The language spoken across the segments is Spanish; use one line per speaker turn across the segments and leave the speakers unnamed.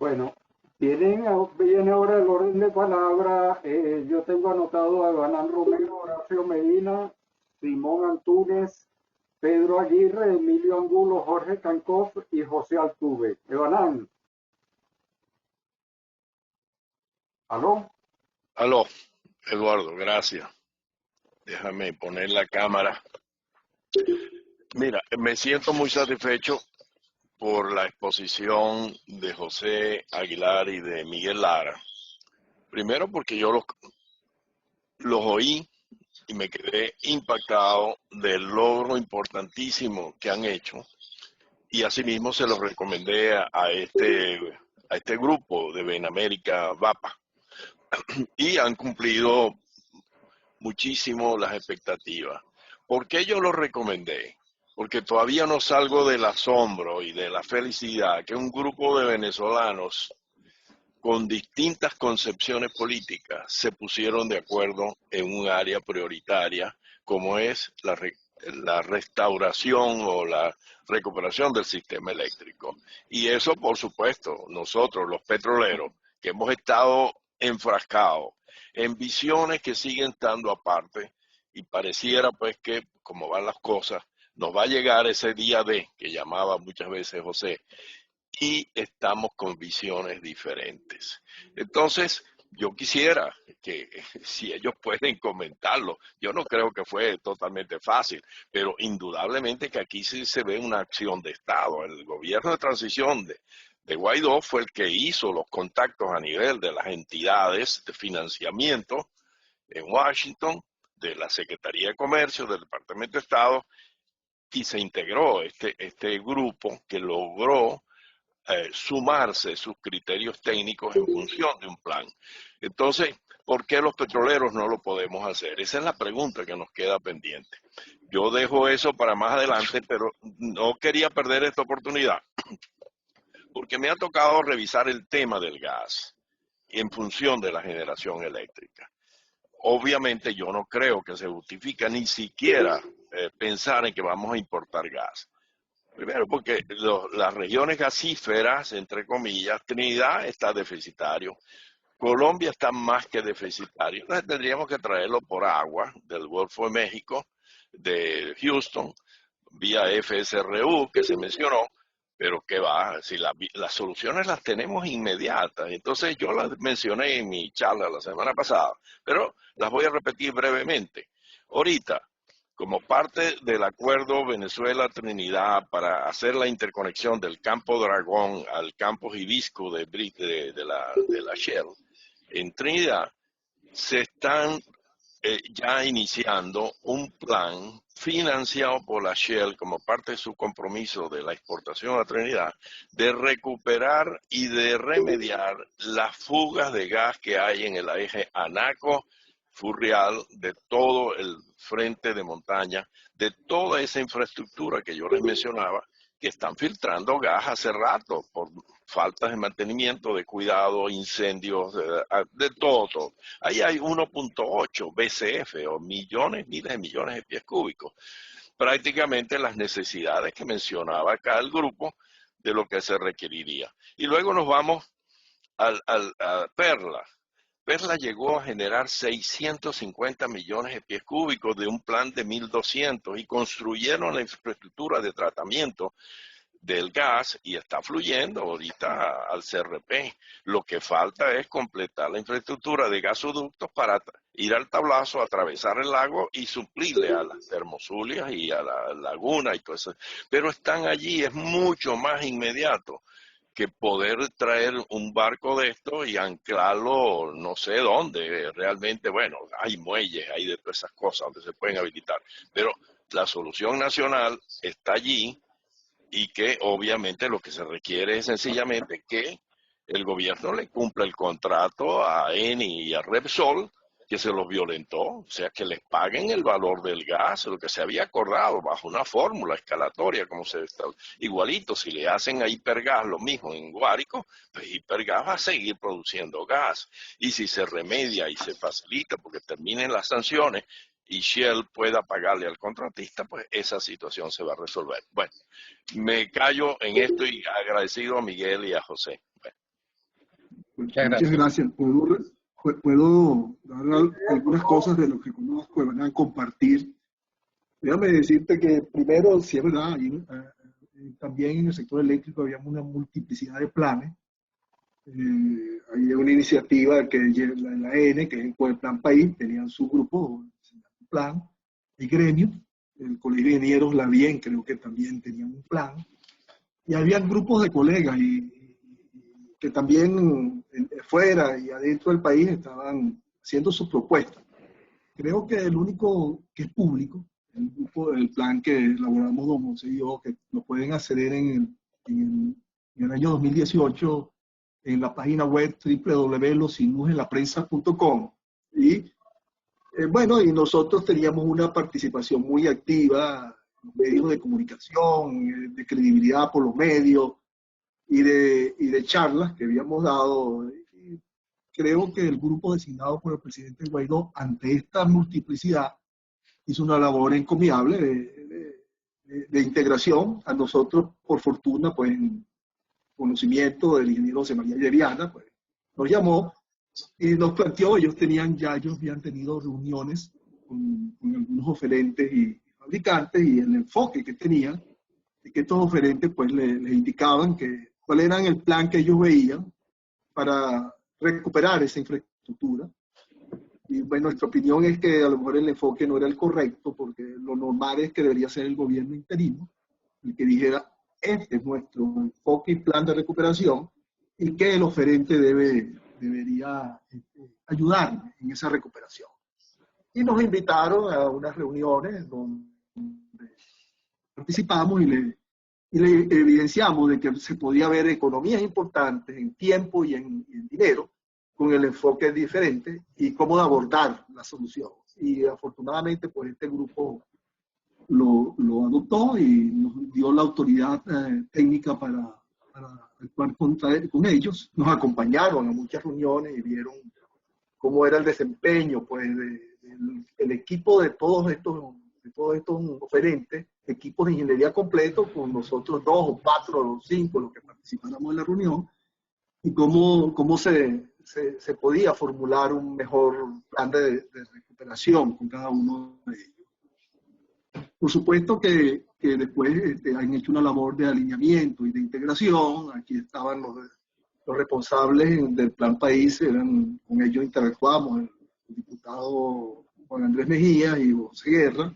Bueno, viene ahora el orden de palabra. Yo tengo anotado a Banán Romero, Horacio Medina, Simón Antúnez, Pedro Aguirre, Emilio Angulo, Jorge Cancoff y José Altuve. Evanán, ¿aló?
Aló, Eduardo, gracias. Déjame poner la cámara. Mira, me siento muy satisfecho por la exposición de José Aguilar y de Miguel Lara. Primero porque yo los oí y me quedé impactado del logro importantísimo que han hecho y asimismo se los recomendé a este grupo de Benamérica VAPA y han cumplido muchísimo las expectativas. ¿Por qué yo lo recomendé? Porque todavía no salgo del asombro y de la felicidad que un grupo de venezolanos con distintas concepciones políticas se pusieron de acuerdo en un área prioritaria como es la restauración o la recuperación del sistema eléctrico. Y eso, por supuesto, nosotros los petroleros, que hemos estado enfrascados en visiones que siguen estando aparte y pareciera pues que, como van las cosas, nos va a llegar ese día D que llamaba muchas veces José, y estamos con visiones diferentes. Entonces, yo quisiera que si ellos pueden comentarlo, yo no creo que fue totalmente fácil, pero indudablemente que aquí sí se ve una acción de Estado. El gobierno de transición de Guaidó fue el que hizo los contactos a nivel de las entidades de financiamiento en Washington, de la Secretaría de Comercio, del Departamento de Estado, y se integró este grupo que logró sumarse sus criterios técnicos en función de un plan. Entonces, ¿por qué los petroleros no lo podemos hacer? Esa es la pregunta que nos queda pendiente. Yo dejo eso para más adelante, pero no quería perder esta oportunidad porque me ha tocado revisar el tema del gas en función de la generación eléctrica. Obviamente yo no creo que se justifica ni siquiera pensar en que vamos a importar gas. Primero, porque las regiones gasíferas, entre comillas, Trinidad está deficitario, Colombia está más que deficitario. Entonces tendríamos que traerlo por agua del Golfo de México, de Houston, vía FSRU que se mencionó, pero ¿qué va? Si las soluciones las tenemos inmediatas. Entonces yo las mencioné en mi charla la semana pasada, pero las voy a repetir brevemente. Ahorita, como parte del acuerdo Venezuela-Trinidad para hacer la interconexión del Campo Dragón al Campo Jibisco de la Shell, en Trinidad se están ya iniciando un plan financiado por la Shell como parte de su compromiso de la exportación a Trinidad, de recuperar y de remediar las fugas de gas que hay en el eje Anaco, Furrial, de todo el frente de montaña, de toda esa infraestructura que yo les mencionaba, que están filtrando gas hace rato por faltas de mantenimiento, de cuidado, incendios, de todo. Ahí hay 1.8 BCF o millones, miles de millones de pies cúbicos. Prácticamente las necesidades que mencionaba acá el grupo de lo que se requeriría. Y luego nos vamos a Perla. Perla llegó a generar 650 millones de pies cúbicos de un plan de 1.200 y construyeron la infraestructura de tratamiento del gas y está fluyendo ahorita al CRP. Lo que falta es completar la infraestructura de gasoductos para ir al tablazo, atravesar el lago y suplirle a las termozulias y a la laguna y todo eso. Pero están allí, es mucho más inmediato que poder traer un barco de esto y anclarlo no sé dónde. Realmente, bueno, hay muelles, hay de todas esas cosas donde se pueden habilitar. Pero la solución nacional está allí y que obviamente lo que se requiere es sencillamente que el gobierno le cumpla el contrato a Eni y a Repsol, que se los violentó, o sea, que les paguen el valor del gas, lo que se había acordado bajo una fórmula escalatoria, como se está, igualito, si le hacen a Hipergas lo mismo en Guárico, pues Hipergas va a seguir produciendo gas, y si se remedia y se facilita porque terminen las sanciones y Shell pueda pagarle al contratista, pues esa situación se va a resolver. Bueno, me callo en esto y agradecido a Miguel y a José. Bueno.
Bueno,
Muchas
muchas
gracias.
gracias. ¿Puedo dar algunas cosas de lo que conozco, van a compartir? Déjame decirte que primero, sí es verdad, también en el sector eléctrico había una multiplicidad de planes. Hay una iniciativa que la N, que es el Plan País, tenían su grupo, un plan, el gremio, el Colegio de Ingenieros, la BIEN, creo que también tenían un plan, y había grupos de colegas que también fuera y adentro del país estaban haciendo sus propuestas. Creo que el único que es público, el plan que elaboramos don José y yo, que lo pueden acceder en el año 2018 en la página web www.losinusenlaprensa.com. Y bueno, y nosotros teníamos una participación muy activa en medios de comunicación, de credibilidad por los medios y de charlas que habíamos dado. Y creo que el grupo designado por el presidente Guaidó, ante esta multiplicidad, hizo una labor encomiable de integración. A nosotros, por fortuna, pues en conocimiento del ingeniero José María Lleviana, pues nos llamó y nos planteó, ellos habían tenido reuniones con algunos oferentes y fabricantes, y el enfoque que tenían, y que estos oferentes pues les indicaban cuál era el plan que ellos veían para recuperar esa infraestructura. Y bueno, nuestra opinión es que a lo mejor el enfoque no era el correcto, porque lo normal es que debería ser el gobierno interino el que dijera: este es nuestro enfoque y plan de recuperación, y que el oferente debería ayudar en esa recuperación. Y nos invitaron a unas reuniones donde participamos y le evidenciamos de que se podía ver economías importantes en tiempo y en dinero, con el enfoque diferente y cómo abordar la solución. Y afortunadamente, pues este grupo lo adoptó y nos dio la autoridad técnica para actuar con ellos. Nos acompañaron a muchas reuniones y vieron cómo era el desempeño pues, el equipo de todos estos oferentes, equipos de ingeniería completo, con nosotros 2 o 4 o 5 los que participáramos en la reunión, y cómo se podía formular un mejor plan de recuperación con cada uno de ellos. Por supuesto que después han hecho una labor de alineamiento y de integración. Aquí estaban los responsables del Plan País, con ellos interactuamos, el diputado Juan Andrés Mejía y José Guerra.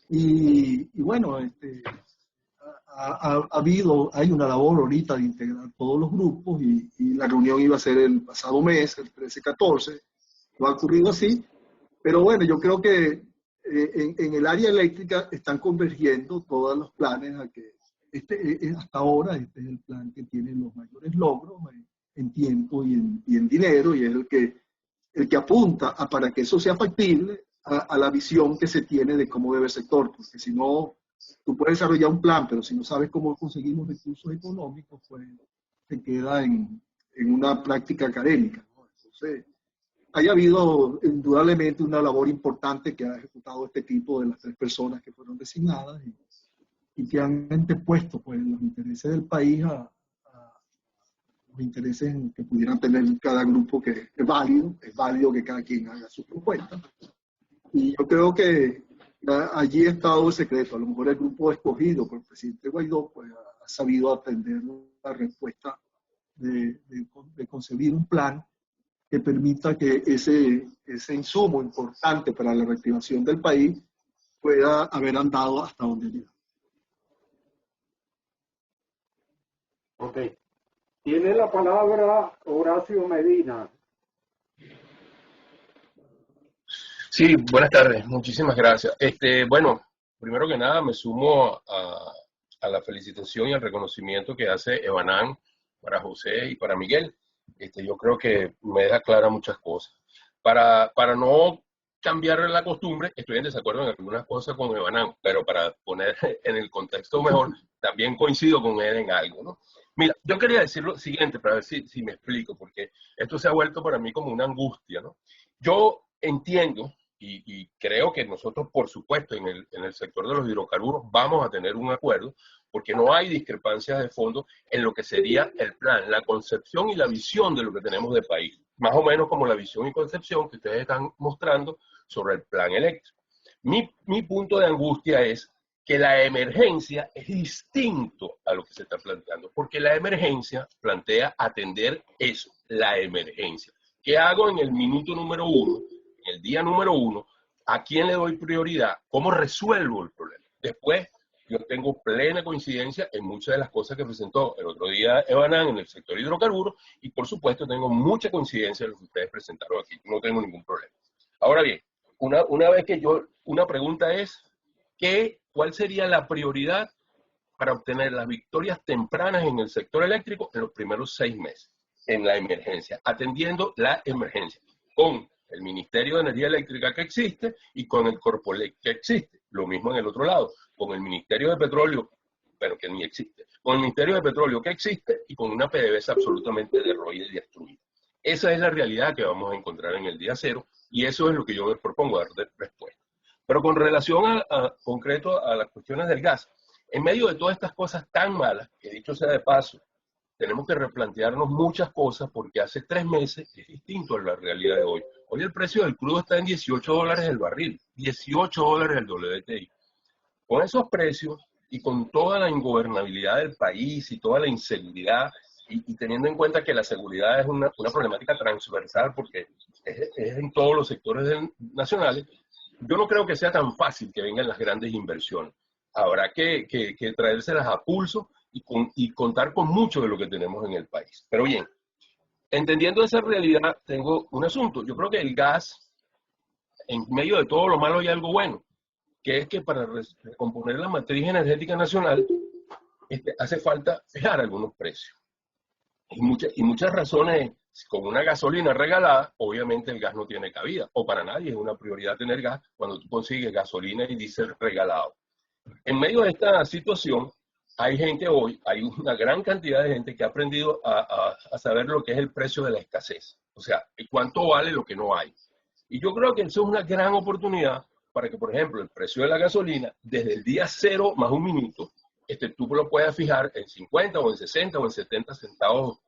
Y bueno, hay una labor ahorita de integrar todos los grupos, y la reunión iba a ser el pasado mes, el 13-14, no ha ocurrido así, pero bueno, yo creo que en el área eléctrica están convergiendo todos los planes a que hasta ahora este es el plan que tiene los mayores logros en tiempo y en dinero, y es el que apunta para que eso sea factible a la visión que se tiene de cómo debe el sector, porque si no, tú puedes desarrollar un plan, pero si no sabes cómo conseguir los recursos económicos, pues te queda en una práctica académica, ¿no? Entonces, haya habido indudablemente una labor importante que ha ejecutado este equipo de las 3 personas que fueron designadas y que han antepuesto pues, los intereses del país a los intereses que pudieran tener cada grupo, que es válido que cada quien haga su propuesta. Y yo creo que allí ha estado el secreto. A lo mejor el grupo escogido por el presidente Guaidó pues, ha sabido atender la respuesta de concebir un plan que permita que ese insumo importante para la reactivación del país pueda haber andado hasta donde llega.
Ok. Tiene la palabra Horacio Medina.
Sí, buenas tardes, muchísimas gracias. Bueno, primero que nada me sumo a la felicitación y al reconocimiento que hace Evanán para José y para Miguel. Yo creo que me deja clara muchas cosas. Para no cambiar la costumbre, estoy en desacuerdo en algunas cosas con Evanán, pero para poner en el contexto mejor, también coincido con él en algo, ¿no? Mira, yo quería decir lo siguiente, para ver si me explico, porque esto se ha vuelto para mí como una angustia, ¿no? Yo entiendo y creo que nosotros, por supuesto, en el sector de los hidrocarburos vamos a tener un acuerdo, porque no hay discrepancias de fondo en lo que sería el plan, la concepción y la visión de lo que tenemos de país. Más o menos como la visión y concepción que ustedes están mostrando sobre el plan eléctrico. Mi punto de angustia es que la emergencia es distinto a lo que se está planteando, porque la emergencia plantea atender eso, la emergencia. ¿Qué hago en el minuto número 1, en el día número 1? ¿A quién le doy prioridad? ¿Cómo resuelvo el problema? Después, yo tengo plena coincidencia en muchas de las cosas que presentó el otro día Evanán en el sector hidrocarburos, y por supuesto tengo mucha coincidencia en lo que ustedes presentaron aquí. No tengo ningún problema. Ahora bien, una vez que una pregunta es, ¿cuál sería la prioridad para obtener las victorias tempranas en el sector eléctrico en los primeros 6 meses, en la emergencia, atendiendo la emergencia, con el Ministerio de Energía Eléctrica que existe y con el Corpolec que existe? Lo mismo en el otro lado, con el Ministerio de Petróleo, pero que ni existe, con el Ministerio de Petróleo que existe y con una PDVSA absolutamente derroída y destruida. Esa es la realidad que vamos a encontrar en el día cero, y eso es lo que yo me propongo dar de respuesta. Pero con relación concreto a las cuestiones del gas, en medio de todas estas cosas tan malas, que dicho sea de paso, tenemos que replantearnos muchas cosas, porque hace 3 meses es distinto a la realidad de hoy. Hoy el precio del crudo está en $18 el barril, $18 el WTI. Con esos precios y con toda la ingobernabilidad del país y toda la inseguridad, y teniendo en cuenta que la seguridad es una problemática transversal, porque es en todos los sectores nacionales, yo no creo que sea tan fácil que vengan las grandes inversiones. Habrá que traérselas a pulso y contar con mucho de lo que tenemos en el país. Pero bien, entendiendo esa realidad, tengo un asunto. Yo creo que el gas, en medio de todo lo malo, hay algo bueno, que es que para recomponer la matriz energética nacional hace falta fijar algunos precios. Y muchas razones. Con una gasolina regalada, obviamente el gas no tiene cabida, o para nadie es una prioridad tener gas cuando tú consigues gasolina y diésel regalado. En medio de esta situación, hay una gran cantidad de gente que ha aprendido a saber lo que es el precio de la escasez, o sea, cuánto vale lo que no hay. Y yo creo que eso es una gran oportunidad para que, por ejemplo, el precio de la gasolina, desde el día 0 más 1 minuto, tú lo puedas fijar en 50 o en 60 o en 70 centavos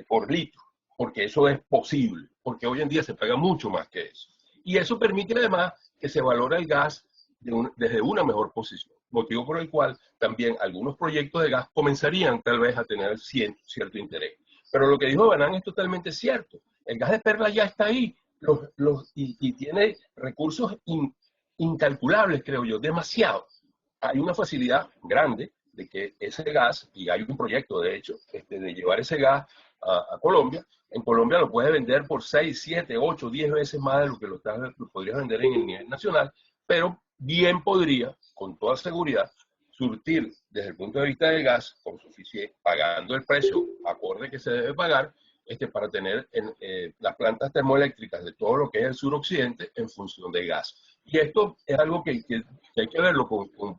por litro, porque eso es posible, porque hoy en día se paga mucho más que eso. Y eso permite además que se valore el gas desde una mejor posición, motivo por el cual también algunos proyectos de gas comenzarían tal vez a tener cierto interés. Pero lo que dijo Banán es totalmente cierto. El gas de perla ya está ahí y tiene recursos incalculables, creo yo, demasiado. Hay una facilidad grande de que ese gas, y hay un proyecto de hecho, de llevar ese gas a Colombia. En Colombia lo puedes vender por 6, 7, 8, 10 veces más de lo que lo podrías vender en el nivel nacional, pero bien podría, con toda seguridad, surtir desde el punto de vista del gas con suficiente, pagando el precio acorde que se debe pagar, para tener las plantas termoeléctricas de todo lo que es el suroccidente en función de gas. Y esto es algo que hay que verlo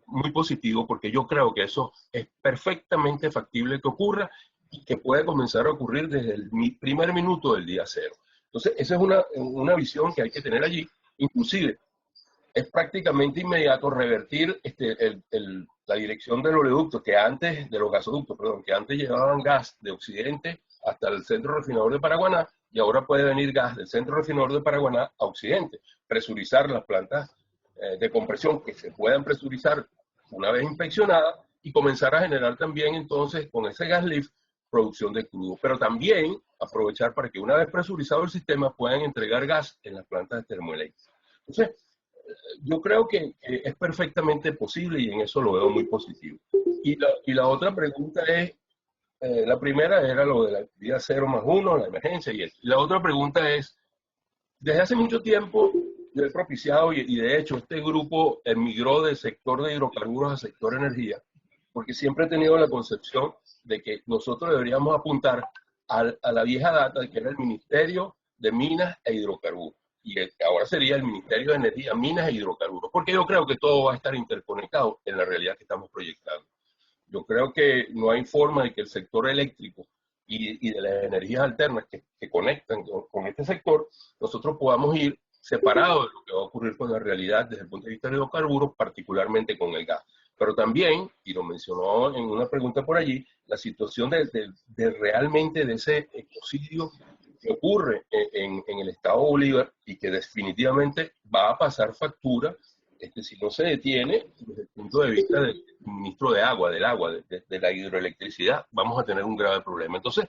muy positivo, porque yo creo que eso es perfectamente factible que ocurra y que puede comenzar a ocurrir desde el primer minuto del día 0. Entonces, esa es una visión que hay que tener allí. Inclusive, es prácticamente inmediato revertir la dirección del oleoducto, de los gasoductos, que antes llevaban gas de Occidente hasta el centro refinador de Paraguaná, y ahora puede venir gas del centro refinador de Paraguaná a Occidente. Presurizar las plantas de compresión que se puedan presurizar una vez inspeccionadas y comenzar a generar también entonces con ese gas lift producción de crudo, pero también aprovechar para que una vez presurizado el sistema puedan entregar gas en las plantas termoeléctricas. Entonces, yo creo que es perfectamente posible y en eso lo veo muy positivo. Y la otra pregunta es, la primera era lo de la día 0 más 1, la emergencia y eso. Y la otra pregunta es, desde hace mucho tiempo yo he propiciado y de hecho este grupo emigró del sector de hidrocarburos al sector energía, porque siempre he tenido la concepción de que nosotros deberíamos apuntar a la vieja data de que era el Ministerio de Minas e Hidrocarburos. Y ahora sería el Ministerio de Energía, Minas e Hidrocarburos, porque yo creo que todo va a estar interconectado en la realidad que estamos proyectando. Yo creo que no hay forma de que el sector eléctrico y de las energías alternas que conectan con este sector, nosotros podamos ir separado de lo que va a ocurrir con la realidad desde el punto de vista de hidrocarburos, particularmente con el gas. Pero también, y lo mencionó en una pregunta por allí, la situación de realmente de ese ecocidio que ocurre en el estado Bolívar y que definitivamente va a pasar factura si no se detiene desde el punto de vista del suministro de agua, del agua, de la hidroelectricidad, vamos a tener un grave problema. Entonces,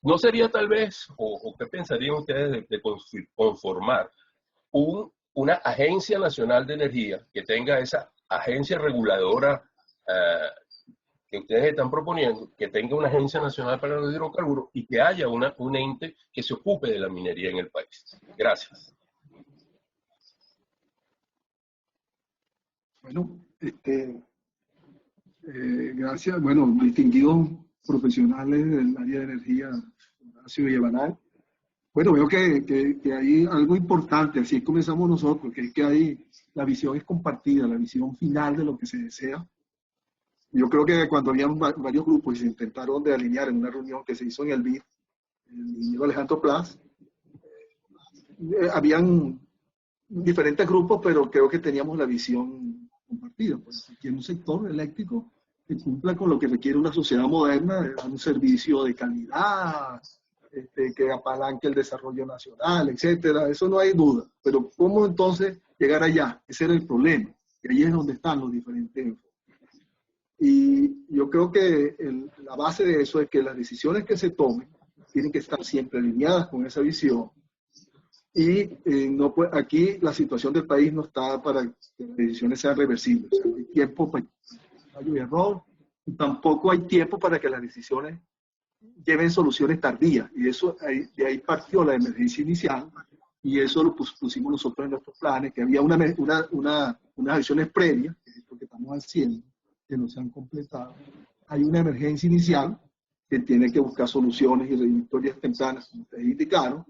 ¿no sería tal vez, o qué pensarían ustedes de conformar una agencia nacional de energía que tenga esa agencia reguladora que ustedes están proponiendo, que tenga una agencia nacional para los hidrocarburos y que haya un ente que se ocupe de la minería en el país? Gracias.
Bueno, gracias. Bueno, distinguidos profesionales del área de energía, Horacio y Evanal. Bueno, veo que hay algo importante, así comenzamos nosotros, que es que hay, la visión es compartida, la visión final de lo que se desea. Yo creo que cuando habían varios grupos y se intentaron de alinear en una reunión que se hizo en el BID, el ingeniero Alejandro Plas, habían diferentes grupos, pero creo que teníamos la visión compartida. Pues aquí en un sector eléctrico que cumpla con lo que requiere una sociedad moderna, un servicio de calidad, que apalanque el desarrollo nacional, etcétera. Eso no hay duda. Pero ¿cómo entonces llegar allá? Ese era el problema. Y ahí es donde están los diferentes enfoques. Y yo creo que la base de eso es que las decisiones que se tomen tienen que estar siempre alineadas con esa visión. Y no, pues, aquí la situación del país no está para que las decisiones sean reversibles. O sea, hay tiempo para fallo y error, y tampoco hay tiempo para que las decisiones lleven soluciones tardías. Y eso, de ahí partió la emergencia inicial, y eso lo pusimos nosotros en nuestros planes, que había unas acciones previas, que es lo que estamos haciendo, que no se han completado. Hay una emergencia inicial que tiene que buscar soluciones y victorias tempranas, como ustedes indicaron.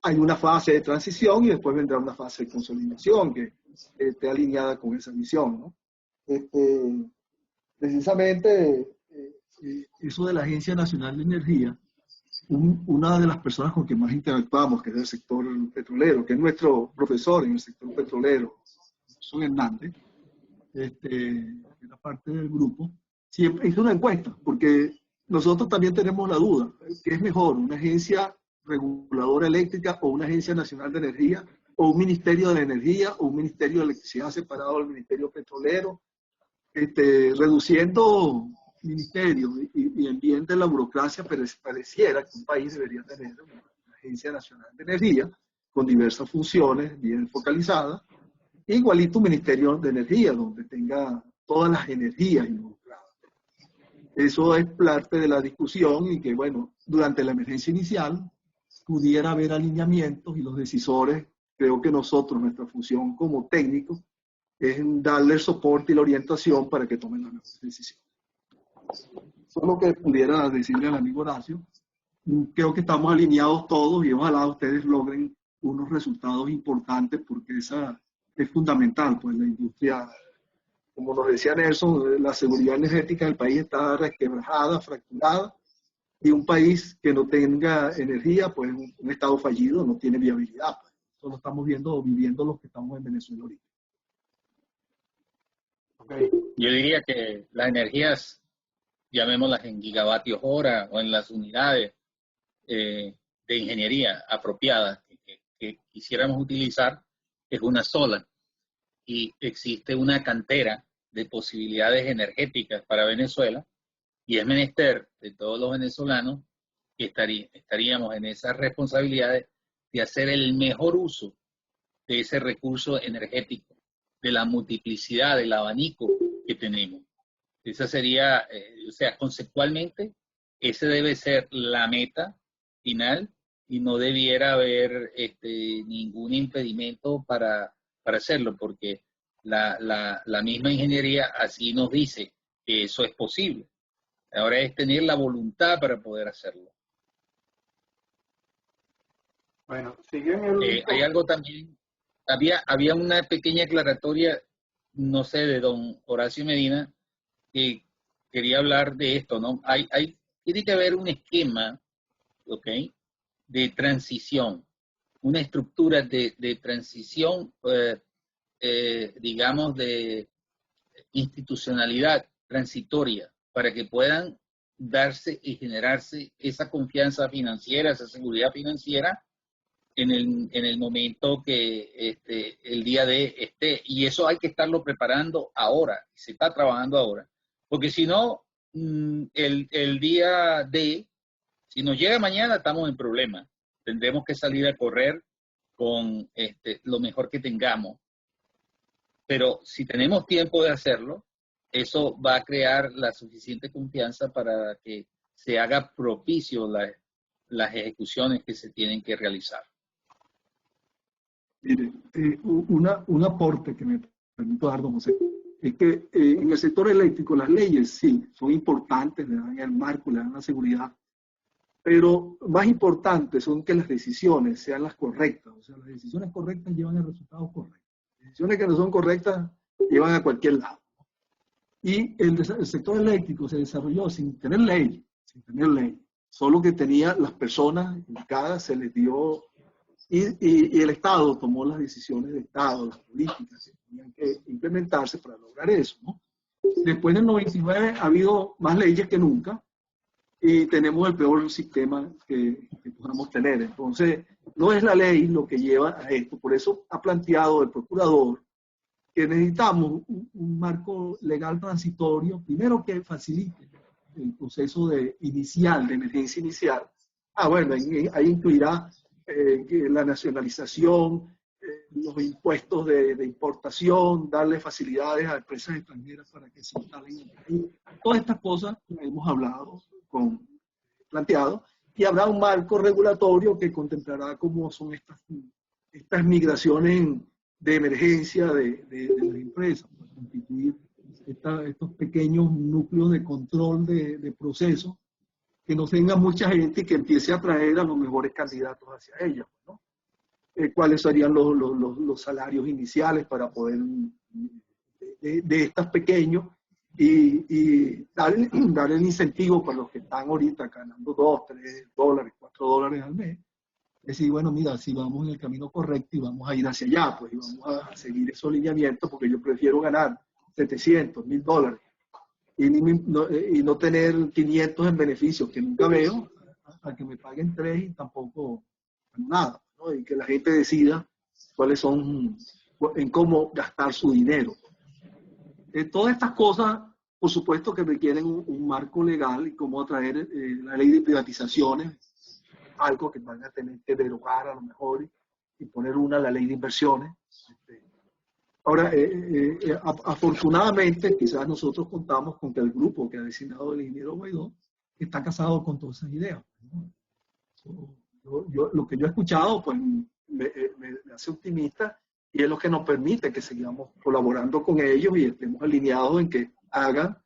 Hay una fase de transición y después vendrá una fase de consolidación que esté alineada con esa visión, ¿no? Precisamente eso de la Agencia Nacional de Energía, una de las personas con que más interactuamos, que es del sector petrolero, que es nuestro profesor en el sector petrolero, Son Hernández, que era parte del grupo, siempre hizo una encuesta, porque nosotros también tenemos la duda, ¿qué es mejor, una agencia reguladora eléctrica o una agencia nacional de energía, o un ministerio de energía, o un ministerio de electricidad separado del ministerio petrolero, reduciendo ministerios y ambiente la burocracia, pero pareciera que un país debería tener una agencia nacional de energía con diversas funciones bien focalizadas, igualito un ministerio de energía donde tenga todas las energías involucradas. Eso es parte de la discusión y que, bueno, durante la emergencia inicial pudiera haber alineamientos y los decisores, creo que nosotros, nuestra función como técnicos, es darle el soporte y la orientación para que tomen las mejores decisiones. Eso es lo que pudiera decirle al amigo Horacio. Creo que estamos alineados todos y ojalá ustedes logren unos resultados importantes porque esa es fundamental, pues la industria, como nos decía Nelson, la seguridad energética del país está resquebrajada, fracturada, y un país que no tenga energía, pues un estado fallido, no tiene viabilidad. Pues. Eso lo estamos viviendo los que estamos en Venezuela ahorita.
Okay. Yo diría que las energías, llamémoslas en gigavatios hora o en las unidades de ingeniería apropiadas que quisiéramos utilizar, es una sola. Y existe una cantera de posibilidades energéticas para Venezuela, y es menester de todos los venezolanos que estaríamos en esas responsabilidades de hacer el mejor uso de ese recurso energético, de la multiplicidad, del abanico que tenemos. Esa sería, o sea, conceptualmente, ese debe ser la meta final y no debiera haber ningún impedimento para hacerlo, porque la misma ingeniería así nos dice que eso es posible. Ahora es tener la voluntad para poder hacerlo.
Bueno, siguen el...
Hay algo también, había una pequeña aclaratoria, no sé, de don Horacio Medina, que quería hablar de esto, ¿no? Tiene que haber un esquema, ¿ok?, de transición. una estructura de transición, digamos, de institucionalidad transitoria para que puedan darse y generarse esa confianza financiera, esa seguridad financiera en el momento que el día D esté. Y eso hay que estarlo preparando ahora, se está trabajando ahora, porque si no, el día D, si nos llega mañana, estamos en problemas. Tendremos que salir a correr con lo mejor que tengamos. Pero si tenemos tiempo de hacerlo, eso va a crear la suficiente confianza para que se haga propicio las ejecuciones que se tienen que realizar.
Mire, un aporte que me permito dar, don José, es que en el sector eléctrico las leyes sí son importantes, le dan el marco, le dan la seguridad, pero más importante son que las decisiones sean las correctas. O sea, las decisiones correctas llevan a resultados correctos. Las decisiones que no son correctas llevan a cualquier lado. Y el sector eléctrico se desarrolló sin tener ley, solo que tenía las personas indicadas, se les dio, y el Estado tomó las decisiones de Estado, las políticas que tenían que implementarse para lograr eso, ¿no? Después del 99 ha habido más leyes que nunca, y tenemos el peor sistema que podamos tener. Entonces, no es la ley lo que lleva a esto. Por eso ha planteado el procurador que necesitamos un marco legal transitorio, primero que facilite el proceso inicial, de emergencia inicial. Bueno, ahí incluirá la nacionalización, los impuestos de importación, darle facilidades a empresas extranjeras para que se instalen en el país. Todas estas cosas las hemos hablado, planteado, y habrá un marco regulatorio que contemplará cómo son estas migraciones de emergencia de las empresas, para constituir estos pequeños núcleos de control de procesos, que no tenga mucha gente y que empiece a atraer a los mejores candidatos hacia ellas, ¿no? ¿Cuáles serían los salarios iniciales para poder, de estos pequeños, y dar el incentivo para los que están ahorita ganando $2, $3, $4 al mes? Es decir, bueno, mira, si vamos en el camino correcto y vamos a ir hacia allá, pues y vamos a seguir esos lineamientos, porque yo prefiero ganar $700, $1,000 y no tener 500 en beneficios que nunca veo, a que me paguen 3 y tampoco nada, ¿no? Y que la gente decida cuáles son, en cómo gastar su dinero. Todas estas cosas, por supuesto que requieren un marco legal y cómo atraer la ley de privatizaciones, algo que van a tener que derogar a lo mejor y poner la ley de inversiones. Ahora, afortunadamente, quizás nosotros contamos con que el grupo que ha designado el ingeniero Guaidó está casado con todas esas ideas, ¿no? Lo que yo he escuchado, pues me hace optimista, y es lo que nos permite que sigamos colaborando con ellos y estemos alineados en que hagan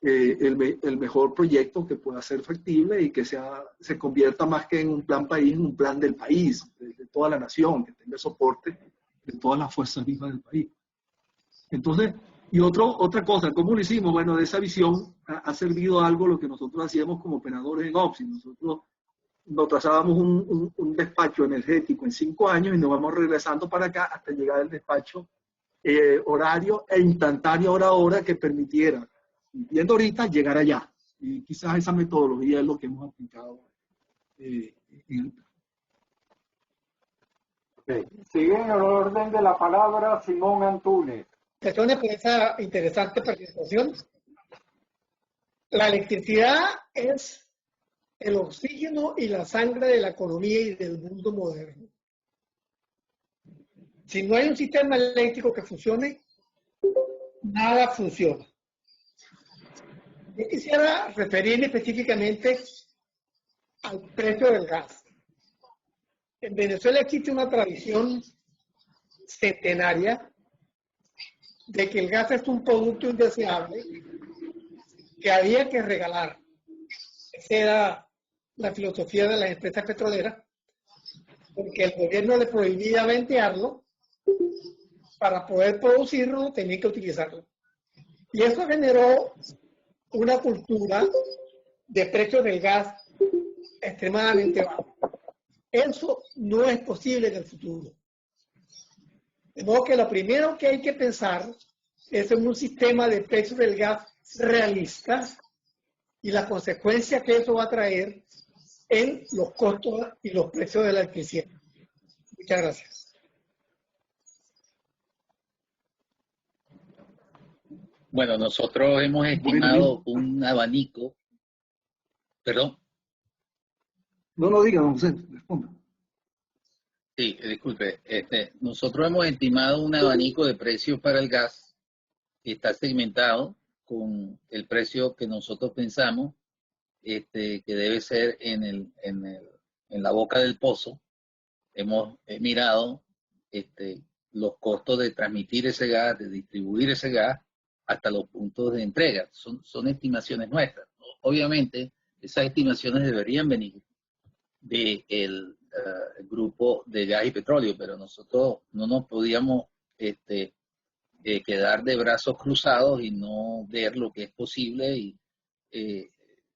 el mejor proyecto que pueda ser factible y que se convierta más que en un plan país, en un plan del país, de toda la nación, que tenga soporte de todas las fuerzas vivas del país. Entonces, y otra cosa, ¿cómo lo hicimos? Bueno, de esa visión ha servido algo lo que nosotros hacíamos como operadores en OPSI. Nosotros nos trazábamos un despacho energético en 5 años y nos vamos regresando para acá hasta llegar al despacho horario e instantáneo hora a hora que permitiera, viendo ahorita, llegar allá. Y quizás esa metodología es lo que hemos aplicado en el plan.
Okay. Sigue en el orden de la palabra Simón Antunes.
Por esa interesante presentación. La electricidad es el oxígeno y la sangre de la economía y del mundo moderno. Si no hay un sistema eléctrico que funcione, nada funciona. Yo quisiera referirme específicamente al precio del gas. En Venezuela existe una tradición centenaria de que el gas es un producto indeseable que había que regalar. Esa era la filosofía de las empresas petroleras, porque el gobierno le prohibía ventearlo, para poder producirlo tenía que utilizarlo. Y eso generó una cultura de precios del gas extremadamente bajo. Eso no es posible en el futuro. De modo que lo primero que hay que pensar es en un sistema de precios del gas realista y la consecuencia que eso va a traer en los costos y los precios de la electricidad. Muchas gracias.
Bueno, nosotros hemos estimado un abanico. ¿Perdón?
No, diga, don José, responda.
Sí, disculpe. Nosotros hemos estimado un abanico de precios para el gas que está segmentado con el precio que nosotros pensamos que debe ser en la boca del pozo. Hemos mirado los costos de transmitir ese gas, de distribuir ese gas hasta los puntos de entrega. Son estimaciones nuestras. Obviamente, esas estimaciones deberían venir del grupo de gas y petróleo, pero nosotros no nos podíamos quedar de brazos cruzados y no ver lo que es posible. Y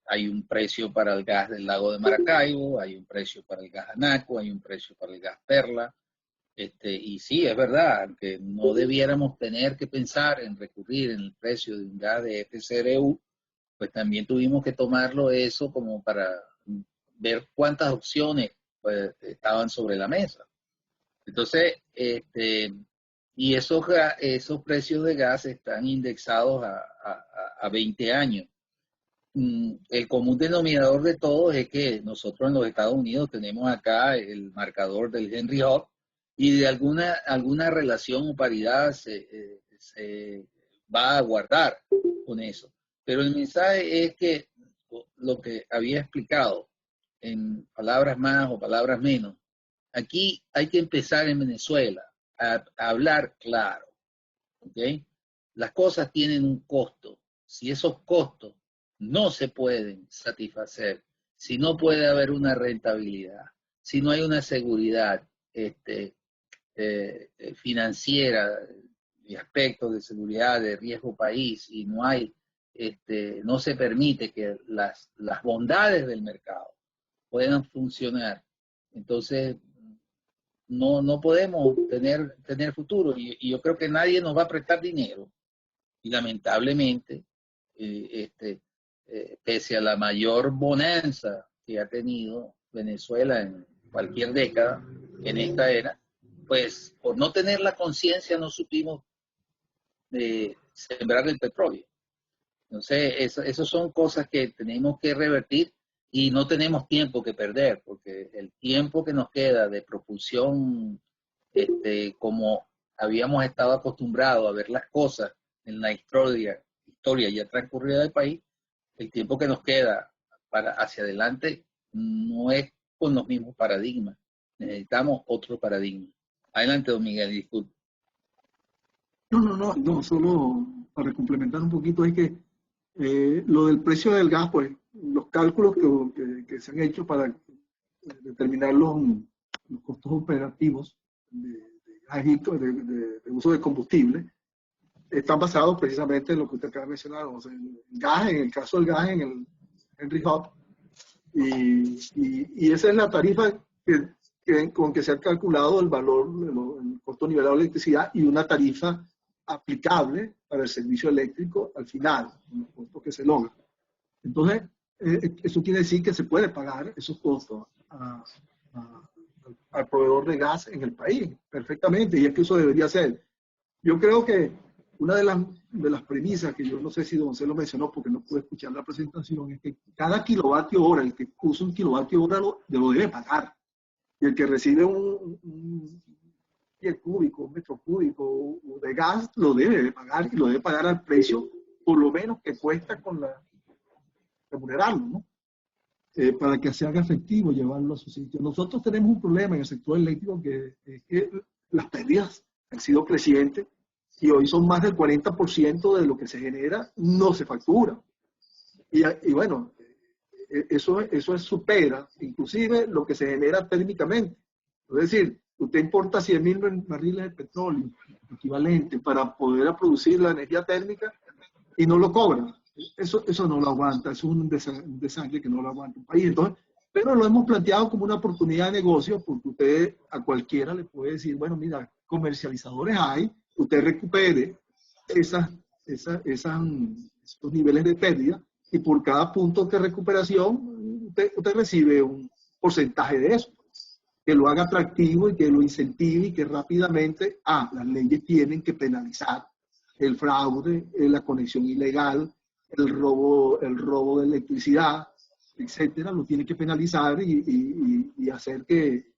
hay un precio para el gas del lago de Maracaibo, hay un precio para el gas Anaco, hay un precio para el gas Perla. Y sí, es verdad que no debiéramos tener que pensar en recurrir en el precio de un gas de FCRU, pues también tuvimos que tomarlo eso como para ver cuántas opciones pues, estaban sobre la mesa. Entonces, y esos precios de gas están indexados a 20 años. El común denominador de todos es que nosotros en los Estados Unidos tenemos acá el marcador del Henry Hub y de alguna relación o paridad se va a guardar con eso. Pero el mensaje es que lo que había explicado en palabras más o palabras menos, aquí hay que empezar en Venezuela a hablar claro, ¿ok? Las cosas tienen un costo. Si esos costos no se pueden satisfacer, si no puede haber una rentabilidad, si no hay una seguridad financiera y aspectos de seguridad, de riesgo país, y no hay, no se permite que las bondades del mercado puedan funcionar, entonces no podemos tener futuro. Y yo creo que nadie nos va a prestar dinero. Y lamentablemente, pese a la mayor bonanza que ha tenido Venezuela en cualquier década, en esta era, pues por no tener la conciencia no supimos sembrar el petróleo. Entonces, esas son cosas que tenemos que revertir y no tenemos tiempo que perder, porque el tiempo que nos queda de propulsión, como habíamos estado acostumbrados a ver las cosas en la historia ya transcurrida del país, el tiempo que nos queda para hacia adelante no es con los mismos paradigmas. Necesitamos otro paradigma. Adelante, don Miguel, disculpe.
No, solo para complementar un poquito es que lo del precio del gas, pues los cálculos que se han hecho para determinar los costos operativos de gas y de uso de combustible están basados precisamente en lo que usted acaba de mencionar, o sea, en el caso del gas en el Henry Hub, y esa es la tarifa con que se ha calculado el valor, el costo nivelado de electricidad y una tarifa aplicable para el servicio eléctrico al final, los costos que se logran. Entonces, eso quiere decir que se puede pagar esos costos al proveedor de gas en el país, perfectamente, y es que eso debería ser. Yo creo que una de las premisas, que yo no sé si don José lo mencionó porque no pude escuchar la presentación, es que cada kilovatio hora, el que usa un kilovatio hora lo debe pagar. Y el que recibe un pie cúbico, un metro cúbico de gas, lo debe de pagar, y lo debe pagar al precio, por lo menos, que cuesta con remunerarlo, ¿no? Para que se haga efectivo llevarlo a su sitio. Nosotros tenemos un problema en el sector eléctrico que es que las pérdidas han sido crecientes y hoy son más del 40% de lo que se genera, no se factura. Y bueno, eso supera inclusive lo que se genera térmicamente. Es decir, usted importa 100.000 barriles de petróleo equivalente para poder producir la energía térmica y no lo cobra. Eso no lo aguanta, eso es un desastre que no lo aguanta un país. Entonces, pero lo hemos planteado como una oportunidad de negocio porque usted a cualquiera le puede decir, bueno, mira, comercializadores hay, usted recupere estos niveles de pérdida y por cada punto de recuperación usted recibe un porcentaje de eso, que lo haga atractivo y que lo incentive y que rápidamente, las leyes tienen que penalizar el fraude, la conexión ilegal, el robo de electricidad, etcétera, lo tiene que penalizar y hacer que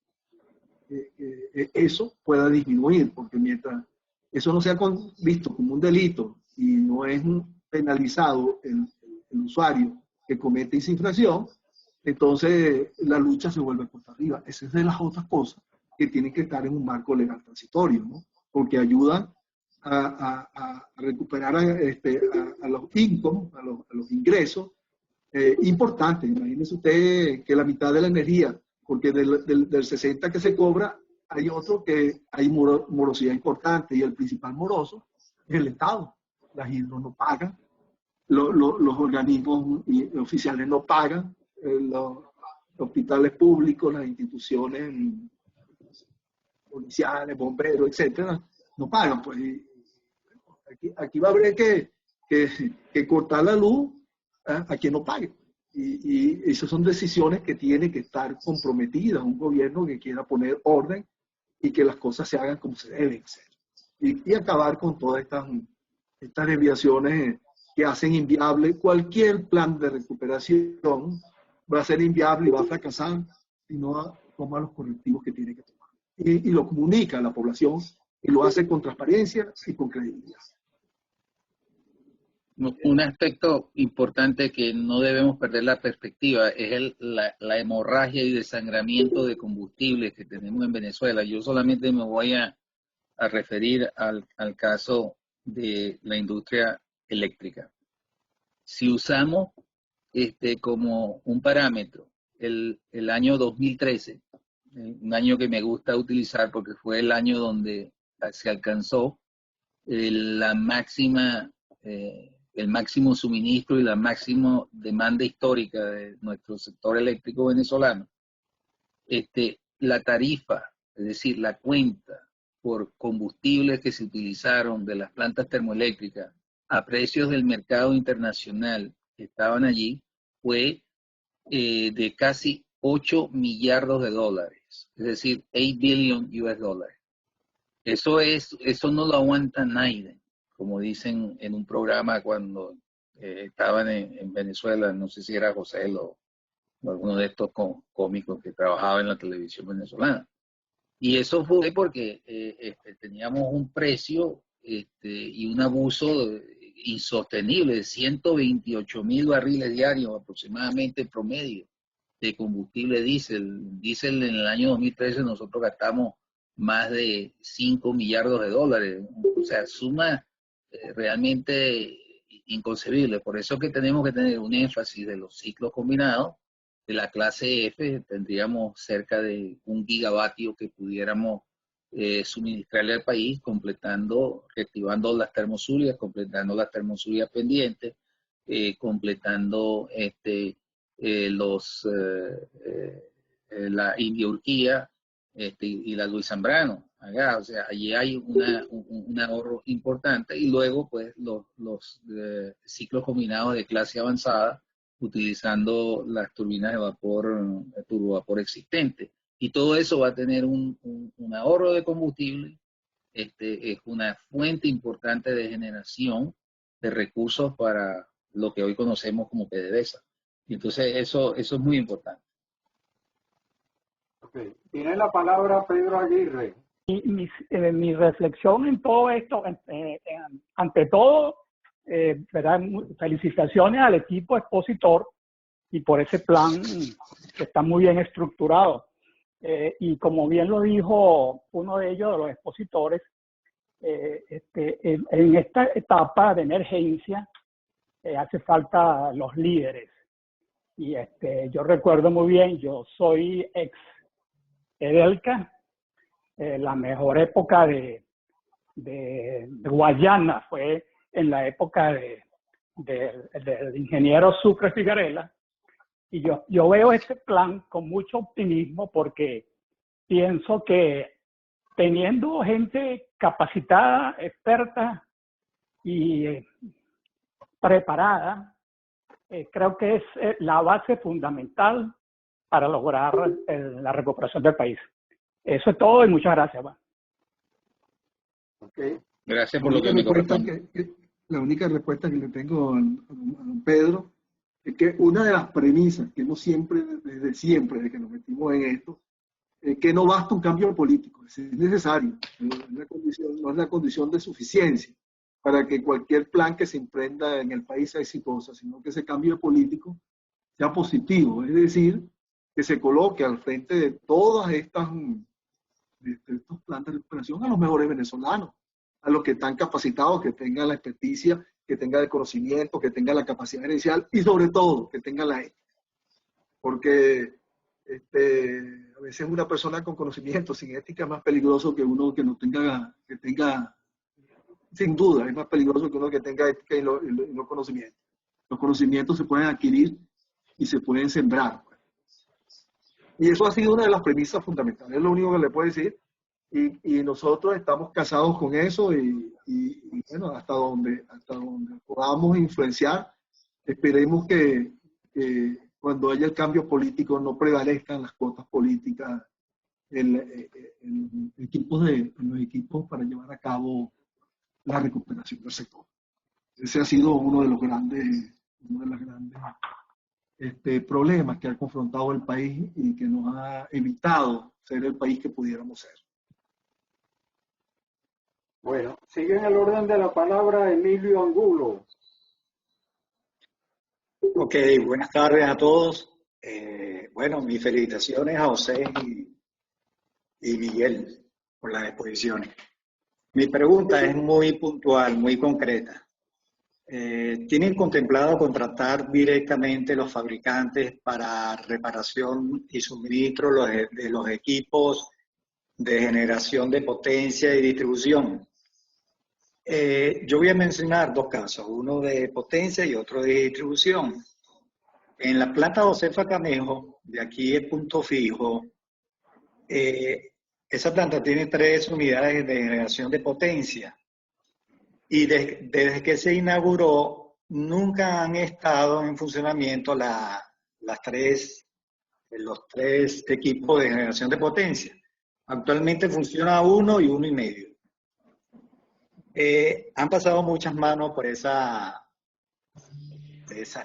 eso pueda disminuir, porque mientras eso no sea visto como un delito y no es penalizado el usuario que comete esa infracción, entonces la lucha se vuelve por arriba. Esa es de las otras cosas que tienen que estar en un marco legal transitorio, ¿no? Porque ayudan a recuperar a los income, a los ingresos importantes. Imagínese usted que la mitad de la energía, porque del 60 que se cobra, hay otro que hay morosidad importante y el principal moroso es el Estado. Las hidros no pagan, los organismos oficiales no pagan, los hospitales públicos, las instituciones policiales, bomberos, etcétera, no pagan. Pues aquí va a haber que cortar la luz a quien no pague. Y esas son decisiones que tiene que estar comprometidas un gobierno que quiera poner orden y que las cosas se hagan como se deben hacer. Y acabar con todas estas desviaciones que hacen inviable cualquier plan de recuperación. Va a ser inviable y va a fracasar si no toma los correctivos que tiene que tomar. Y lo comunica a la población y lo hace con transparencia y con credibilidad.
Un aspecto importante que no debemos perder la perspectiva es la hemorragia y desangramiento de combustibles que tenemos en Venezuela. Yo solamente me voy a referir al caso de la industria eléctrica. Si usamos como un parámetro el año 2013, un año que me gusta utilizar porque fue el año donde se alcanzó la máxima... el máximo suministro y la máxima demanda histórica de nuestro sector eléctrico venezolano, la tarifa, es decir, la cuenta por combustibles que se utilizaron de las plantas termoeléctricas a precios del mercado internacional que estaban allí, fue de casi 8 millardos de dólares, es decir, 8 billion US dólares. Eso no lo aguanta nadie. Como dicen en un programa cuando estaban en Venezuela, no sé si era José o alguno de estos cómicos que trabajaba en la televisión venezolana. Y eso fue porque teníamos un precio y un abuso insostenible de 128.000 barriles diarios aproximadamente en promedio de combustible diésel. Diésel en el año 2013 nosotros gastamos más de 5 millardos de dólares. O sea, suma realmente inconcebible. Por eso que tenemos que tener un énfasis de los ciclos combinados. De la clase F tendríamos cerca de 1 gigavatio que pudiéramos suministrarle al país, reactivando las termosulias, completando las termosulias pendientes, completando la India Urquía y la Luis Zambrano. O sea, allí hay un ahorro importante y luego pues los ciclos combinados de clase avanzada utilizando las turbinas de vapor, turbovapor existentes. Y todo eso va a tener un ahorro de combustible, es una fuente importante de generación de recursos para lo que hoy conocemos como PDVSA. Y entonces eso es muy importante.
Okay. Tiene la palabra Pedro Aguirre.
Mi reflexión en todo esto, ante todo, ¿verdad? Felicitaciones al equipo expositor y por ese plan que está muy bien estructurado. Y como bien lo dijo uno de ellos, de los expositores, en esta etapa de emergencia hace falta los líderes. Y yo recuerdo muy bien, yo soy ex Edelca, la mejor época de Guayana fue en la época del ingeniero Sucre Figarela, Y yo veo este plan con mucho optimismo porque pienso que teniendo gente capacitada, experta y preparada, creo que es la base fundamental para lograr la recuperación del país. Eso es todo y muchas gracias.
Okay.
Gracias por lo que me corresponde.
La única respuesta que le tengo a don Pedro es que una de las premisas que hemos siempre, desde que nos metimos en esto, es que no basta un cambio político, es necesario, no es la condición de suficiencia para que cualquier plan que se emprenda en el país sea exitoso, sino que ese cambio político sea positivo, es decir, que se coloque al frente de todas estos planes de recuperación a los mejores venezolanos, a los que están capacitados, que tengan la experticia, que tengan el conocimiento, que tengan la capacidad gerencial y sobre todo que tengan la ética. Porque a veces una persona con conocimiento sin ética es más peligroso que uno que no tenga, sin duda, es más peligroso que uno que tenga ética y no conocimiento. Los conocimientos se pueden adquirir y se pueden sembrar. Y eso ha sido una de las premisas fundamentales, es lo único que le puedo decir. Y nosotros estamos casados con eso y bueno, hasta donde podamos influenciar, esperemos que cuando haya el cambio político no prevalezcan las cuotas políticas en los equipos para llevar a cabo la recuperación del sector. Ese ha sido uno de los grandes problemas que ha confrontado el país y que nos ha evitado ser el país que pudiéramos ser.
Bueno, sigue en el orden de la palabra Emilio Angulo.
Ok, buenas tardes a todos. Bueno, mis felicitaciones a José y Miguel por las exposiciones. Mi pregunta es muy puntual, muy concreta. ¿Tienen contemplado contratar directamente los fabricantes para reparación y suministro de los equipos de generación de potencia y distribución? Yo voy a mencionar dos casos, uno de potencia y otro de distribución. En la planta Josefa Camejo, de aquí en Punto Fijo, esa planta tiene 3 unidades de generación de potencia. Y desde que se inauguró, nunca han estado en funcionamiento los 3 equipos de generación de potencia. Actualmente funciona 1 y 1 y medio. Han pasado muchas manos por esa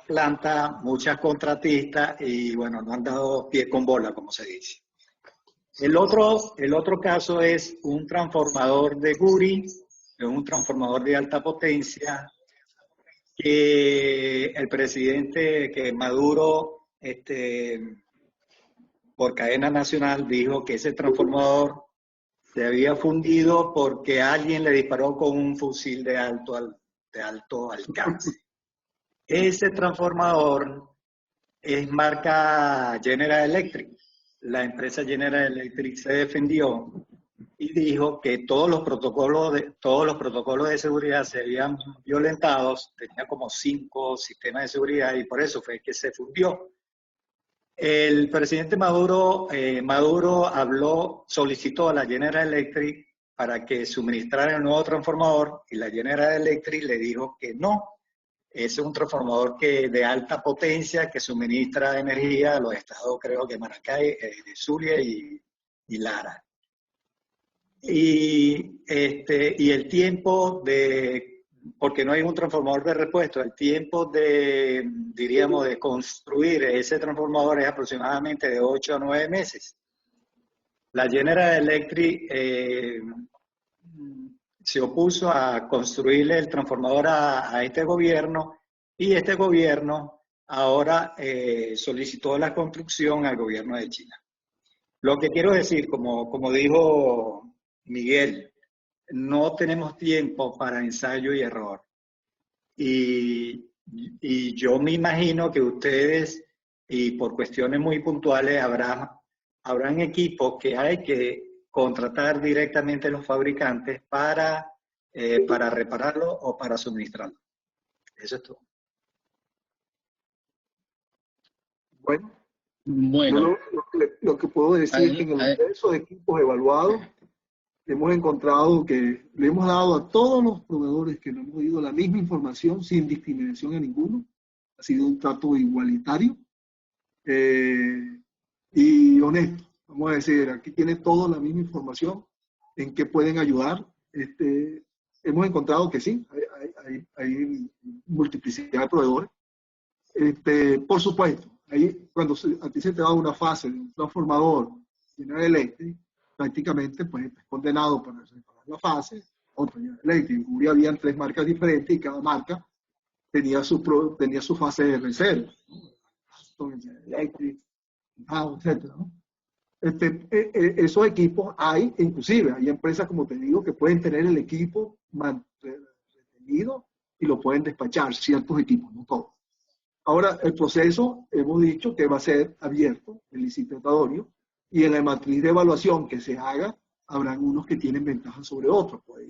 planta, muchas contratistas y bueno, no han dado pie con bola, como se dice. El otro caso es un transformador de Guri, es un transformador de alta potencia que el presidente que Maduro, por cadena nacional, dijo que ese transformador se había fundido porque alguien le disparó con un fusil de alto alcance. Ese transformador es marca General Electric. La empresa General Electric se defendió y dijo que todos los protocolos de seguridad se habían violentado, tenía como 5 sistemas de seguridad y por eso fue que se fundió. El presidente Maduro solicitó a la General Electric para que suministrara el nuevo transformador y la General Electric le dijo que no. Ese es un transformador de alta potencia que suministra energía a los estados, creo que Maracay, Zulia y Lara. Y el tiempo porque no hay un transformador de repuesto, el tiempo de construir ese transformador es aproximadamente de 8 a 9 meses. La General Electric se opuso a construirle el transformador a este gobierno y este gobierno ahora solicitó la construcción al gobierno de China. Lo que quiero decir, como dijo Miguel, no tenemos tiempo para ensayo y error. Y yo me imagino que ustedes, y por cuestiones muy puntuales, habrán equipos que hay que contratar directamente a los fabricantes para repararlo o para suministrarlo. Eso es todo.
Bueno,
Bueno,
yo lo que puedo decir es que en el universo de equipos evaluados hemos encontrado que le hemos dado a todos los proveedores que nos hemos ido la misma información sin discriminación a ninguno. Ha sido un trato igualitario y honesto. Vamos a decir, aquí tiene todo la misma información en que pueden ayudar. Hemos encontrado que sí, hay multiplicidad de proveedores. Por supuesto, ahí cuando a ti se te da una fase de un transformador General Electric, prácticamente pues estás condenado para separar la fase. Otra General Electric, en Curia habían 3 marcas diferentes y cada marca tenía su fase de reserva, ¿no? General Electric, etcétera, ¿no? Esos equipos hay, inclusive hay empresas, como te digo, que pueden tener el equipo retenido y lo pueden despachar, ciertos equipos, no todos. Ahora, el proceso, hemos dicho que va a ser abierto, el licitatorio, y en la matriz de evaluación que se haga, habrán unos que tienen ventajas sobre otros, pues,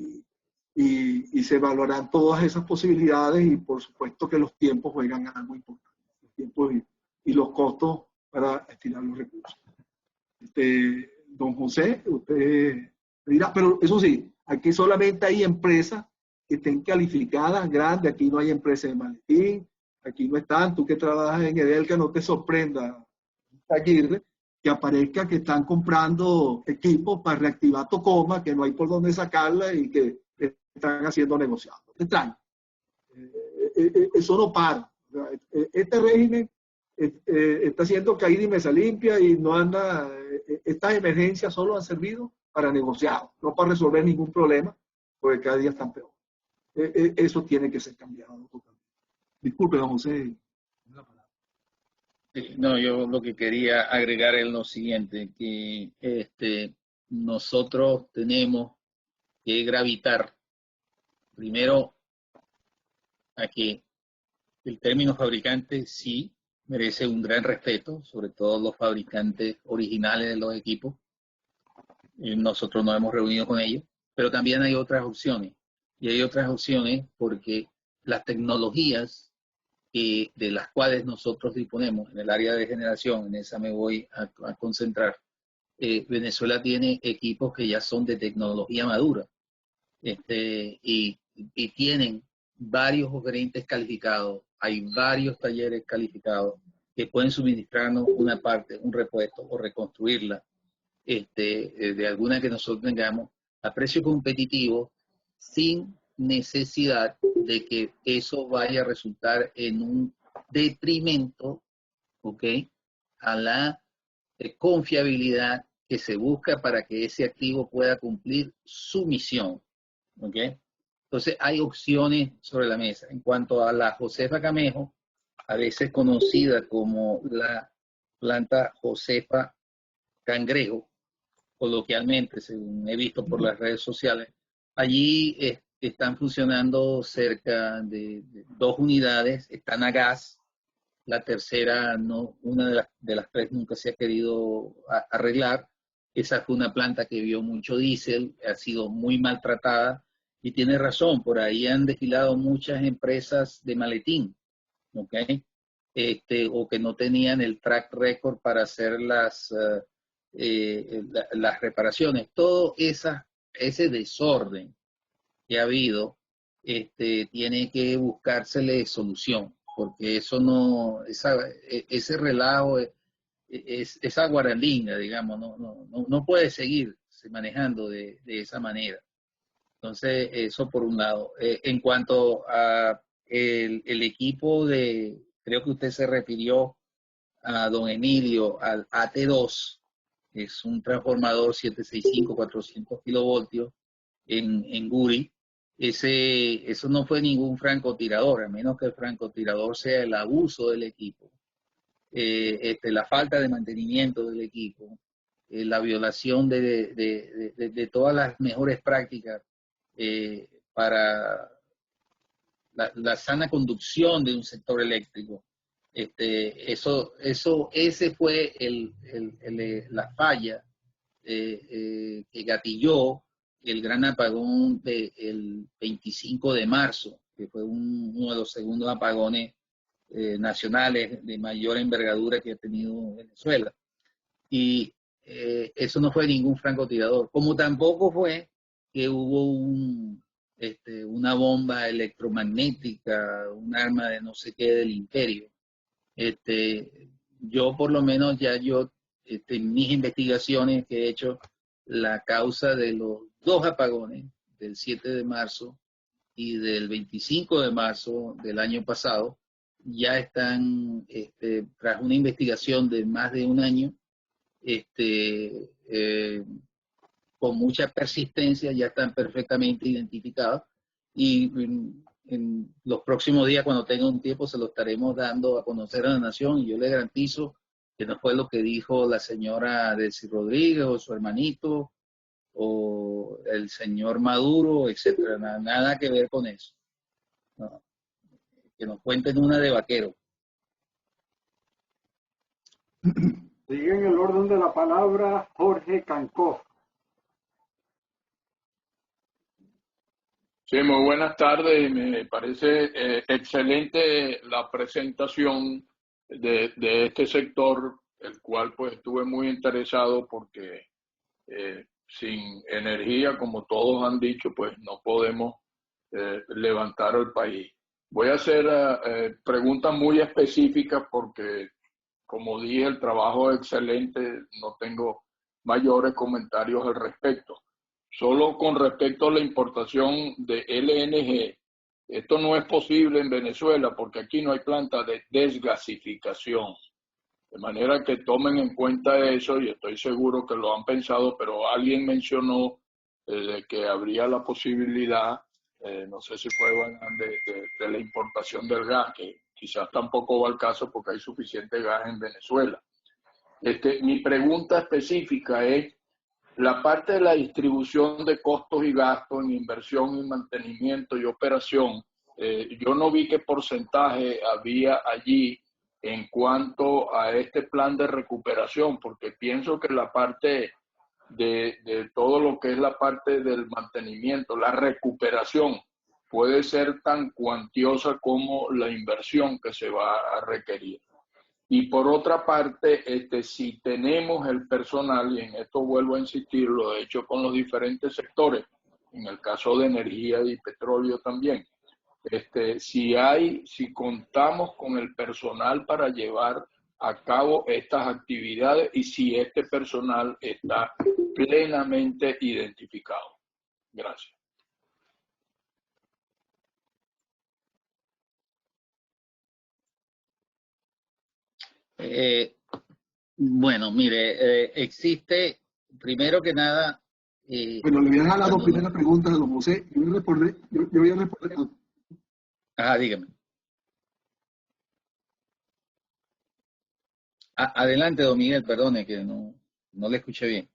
y se evaluarán todas esas posibilidades y por supuesto que los tiempos juegan algo importante, los tiempos y los costos para estirar los recursos. Don José, usted dirá, pero eso sí, aquí solamente hay empresas que estén calificadas grandes, aquí no hay empresas de maletín, aquí no están, tú que trabajas en Edelca, no te sorprenda, Aguirre, que aparezca que están comprando equipos para reactivar Tocoma, que no hay por dónde sacarla y que están haciendo negociados. Extraño. Eso no para. Este régimen está haciendo caída y mesa limpia y no anda, estas emergencias solo han servido para negociar, no para resolver ningún problema, porque cada día están peor. Eso tiene que ser cambiado totalmente. Disculpe, don José.
no, yo lo que quería agregar es lo siguiente, que nosotros tenemos que gravitar primero a que el término fabricante sí merece un gran respeto, sobre todo los fabricantes originales de los equipos. Nosotros nos hemos reunido con ellos, pero también hay otras opciones. Y hay otras opciones porque las tecnologías de las cuales nosotros disponemos en el área de generación, en esa me voy a concentrar, Venezuela tiene equipos que ya son de tecnología madura y tienen varios gerentes calificados, hay varios talleres calificados que pueden suministrarnos una parte, un repuesto o reconstruirla de alguna que nosotros tengamos a precio competitivo sin necesidad de que eso vaya a resultar en un detrimento, ¿ok?, a la confiabilidad que se busca para que ese activo pueda cumplir su misión, ¿ok? Entonces hay opciones sobre la mesa. En cuanto a la Josefa Camejo, a veces conocida como la planta Josefa Cangrejo, coloquialmente, según he visto por las redes sociales, allí están funcionando cerca de 2 unidades, están a gas, la tercera, no, una de las 3 nunca se ha querido arreglar. Esa fue una planta que vio mucho diésel, ha sido muy maltratada y tiene razón, por ahí han desfilado muchas empresas de maletín, ¿ok? O que no tenían el track record para hacer las reparaciones. Todo ese desorden que ha habido tiene que buscársele solución, porque eso no, ese relajo, esa guarandina, digamos, no puede seguir manejando de esa manera. Entonces, eso por un lado. En cuanto a el equipo creo que usted se refirió a don Emilio, al AT2, es un transformador 765, 400 kilovoltios en Guri. Eso no fue ningún francotirador, a menos que el francotirador sea el abuso del equipo, la falta de mantenimiento del equipo, la violación de todas las mejores prácticas para la sana conducción de un sector eléctrico. Ese fue la falla que gatilló el gran apagón del 25 de marzo, que fue uno de los segundos apagones nacionales de mayor envergadura que ha tenido Venezuela. Y eso no fue ningún francotirador, como tampoco fue que hubo una bomba electromagnética, un arma de no sé qué del imperio. Yo por lo menos en mis investigaciones que he hecho, la causa de los dos apagones, del 7 de marzo y del 25 de marzo del año pasado, ya están, tras una investigación de más de un año, con mucha persistencia, ya están perfectamente identificados y en los próximos días, cuando tenga un tiempo, se lo estaremos dando a conocer a la nación, y yo le garantizo que no fue lo que dijo la señora Delcy Rodríguez o su hermanito o el señor Maduro, etcétera, nada que ver con eso. No. Que nos cuenten una de vaquero.
Sigue en el orden de la palabra Jorge Cancó.
Sí, muy buenas tardes. Me parece excelente la presentación de este sector, el cual pues estuve muy interesado porque sin energía, como todos han dicho, pues no podemos levantar el país. Voy a hacer preguntas muy específicas porque, como dije, el trabajo es excelente, no tengo mayores comentarios al respecto. Solo con respecto a la importación de LNG, esto no es posible en Venezuela porque aquí no hay planta de desgasificación. De manera que tomen en cuenta eso, y estoy seguro que lo han pensado, pero alguien mencionó de que habría la posibilidad, no sé si fue de la importación del gas, que quizás tampoco va al caso porque hay suficiente gas en Venezuela. Mi pregunta específica es la parte de la distribución de costos y gastos en inversión y mantenimiento y operación. Yo no vi qué porcentaje había allí en cuanto a este plan de recuperación, porque pienso que la parte de todo lo que es la parte del mantenimiento, la recuperación, puede ser tan cuantiosa como la inversión que se va a requerir. Y por otra parte, si tenemos el personal, y en esto vuelvo a insistir, lo he hecho con los diferentes sectores, en el caso de energía y petróleo también, si contamos con el personal para llevar a cabo estas actividades y si este personal está plenamente identificado. Gracias.
Bueno, mire, existe, primero que nada...
bueno, le voy a dejar las dos primeras preguntas a don José. Yo voy a responder.
Ajá, dígame. Adelante, don Miguel, perdone que no le escuché bien.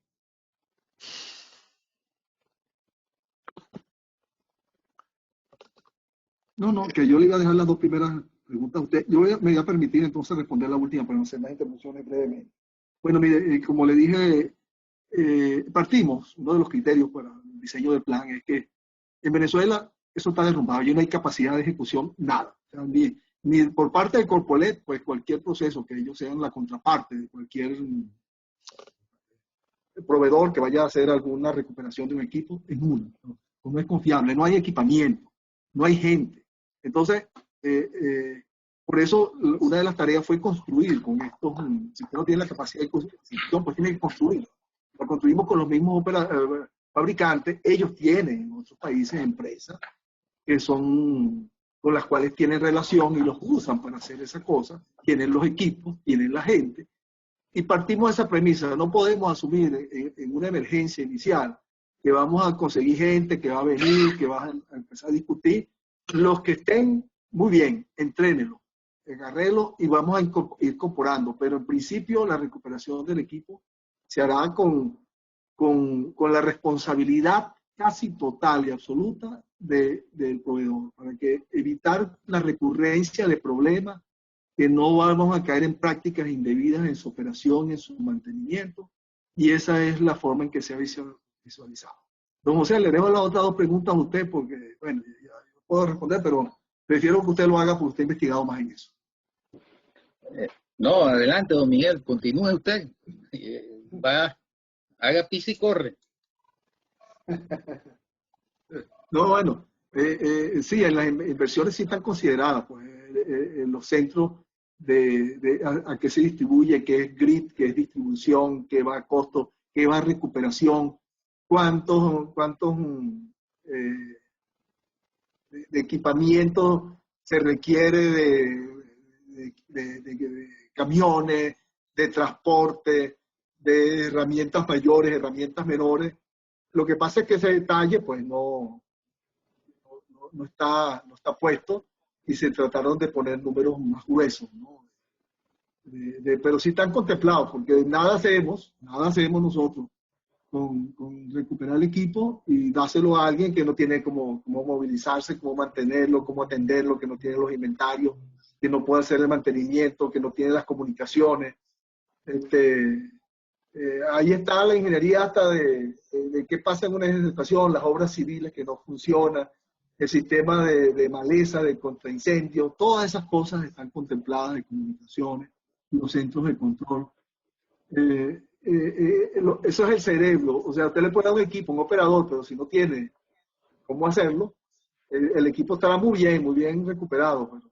No, que yo le iba a dejar las dos primeras preguntas a usted. Me voy a permitir entonces responder la última para no hacer más intervenciones brevemente. Bueno, mire, como le dije, partimos, uno de los criterios para el diseño del plan es que en Venezuela eso está derrumbado, ya no hay capacidad de ejecución, nada. O sea, ni por parte de Corpolet, pues cualquier proceso que ellos sean la contraparte de cualquier proveedor que vaya a hacer alguna recuperación de un equipo, es nulo, no es confiable, no hay equipamiento, no hay gente. Entonces, por eso una de las tareas fue construir con estos, si usted no tiene la capacidad de construcción, pues tiene que construir. Lo construimos con los mismos fabricantes, ellos tienen en otros países empresas que son con las cuales tienen relación y los usan para hacer esa cosa, tienen los equipos, tienen la gente, y partimos de esa premisa, no podemos asumir en una emergencia inicial que vamos a conseguir gente, que va a venir, que va a empezar a discutir. Los que estén, muy bien, entrénenlo, agarrélo y vamos a ir incorporando, pero en principio la recuperación del equipo se hará con la responsabilidad casi total y absoluta del proveedor, para que evitar la recurrencia de problemas, que no vamos a caer en prácticas indebidas en su operación, en su mantenimiento, y esa es la forma en que se ha visualizado. Don José, le dejo las otras dos preguntas a usted, porque, bueno, ya puedo responder, pero prefiero que usted lo haga porque usted ha investigado más en eso.
No, adelante, don Miguel, continúe usted. Haga pis y corre.
No, bueno, sí, en las inversiones sí están consideradas, pues, en los centros a qué se distribuye, qué es grid, qué es distribución, qué va a costo, qué va a recuperación, cuántos de equipamiento se requiere de camiones, de transporte, de herramientas mayores, herramientas menores. Lo que pasa es que ese detalle pues no está puesto y se trataron de poner números más gruesos, ¿no? Pero sí están contemplados, porque nada hacemos nosotros con recuperar el equipo y dárselo a alguien que no tiene cómo movilizarse, cómo mantenerlo, cómo atenderlo, que no tiene los inventarios, que no puede hacer el mantenimiento, que no tiene las comunicaciones. Ahí está la ingeniería hasta de qué pasa en una estación, las obras civiles que no funcionan, el sistema de maleza, de contraincendio, todas esas cosas están contempladas de comunicaciones, los centros de control. Eso es el cerebro, o sea, usted le puede dar un equipo, un operador, pero si no tiene cómo hacerlo, el equipo estará muy bien recuperado, pero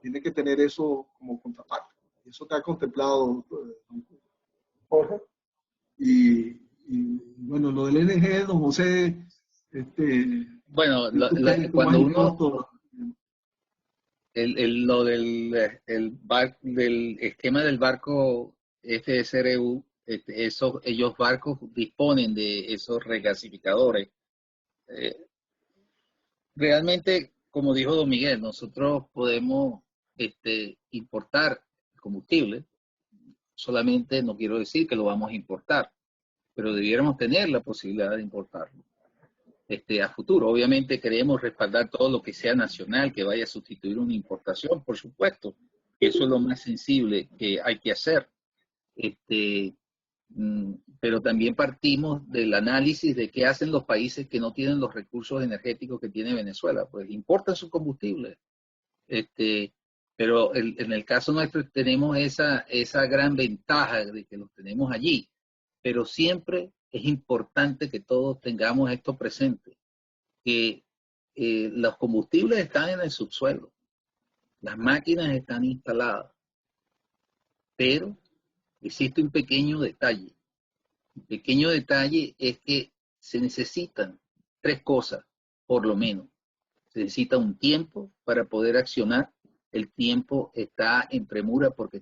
tiene que tener eso como contraparte. Eso está contemplado, Jorge. Y bueno, lo del NG, don José,
bueno, cuando uno, lo del esquema del barco FSRU, ellos barcos disponen de esos regasificadores. Realmente, como dijo don Miguel, nosotros podemos importar combustible, solamente no quiero decir que lo vamos a importar, pero debiéramos tener la posibilidad de importarlo a futuro. Obviamente queremos respaldar todo lo que sea nacional, que vaya a sustituir una importación, por supuesto. Eso es lo más sensible que hay que hacer. Pero también partimos del análisis de qué hacen los países que no tienen los recursos energéticos que tiene Venezuela. Pues importan su combustible. Pero en el caso nuestro tenemos esa gran ventaja de que los tenemos allí. Pero siempre es importante que todos tengamos esto presente, que los combustibles están en el subsuelo, las máquinas están instaladas, pero existe un pequeño detalle. El pequeño detalle es que se necesitan 3 cosas, por lo menos. Se necesita un tiempo para poder accionar. El tiempo está en premura porque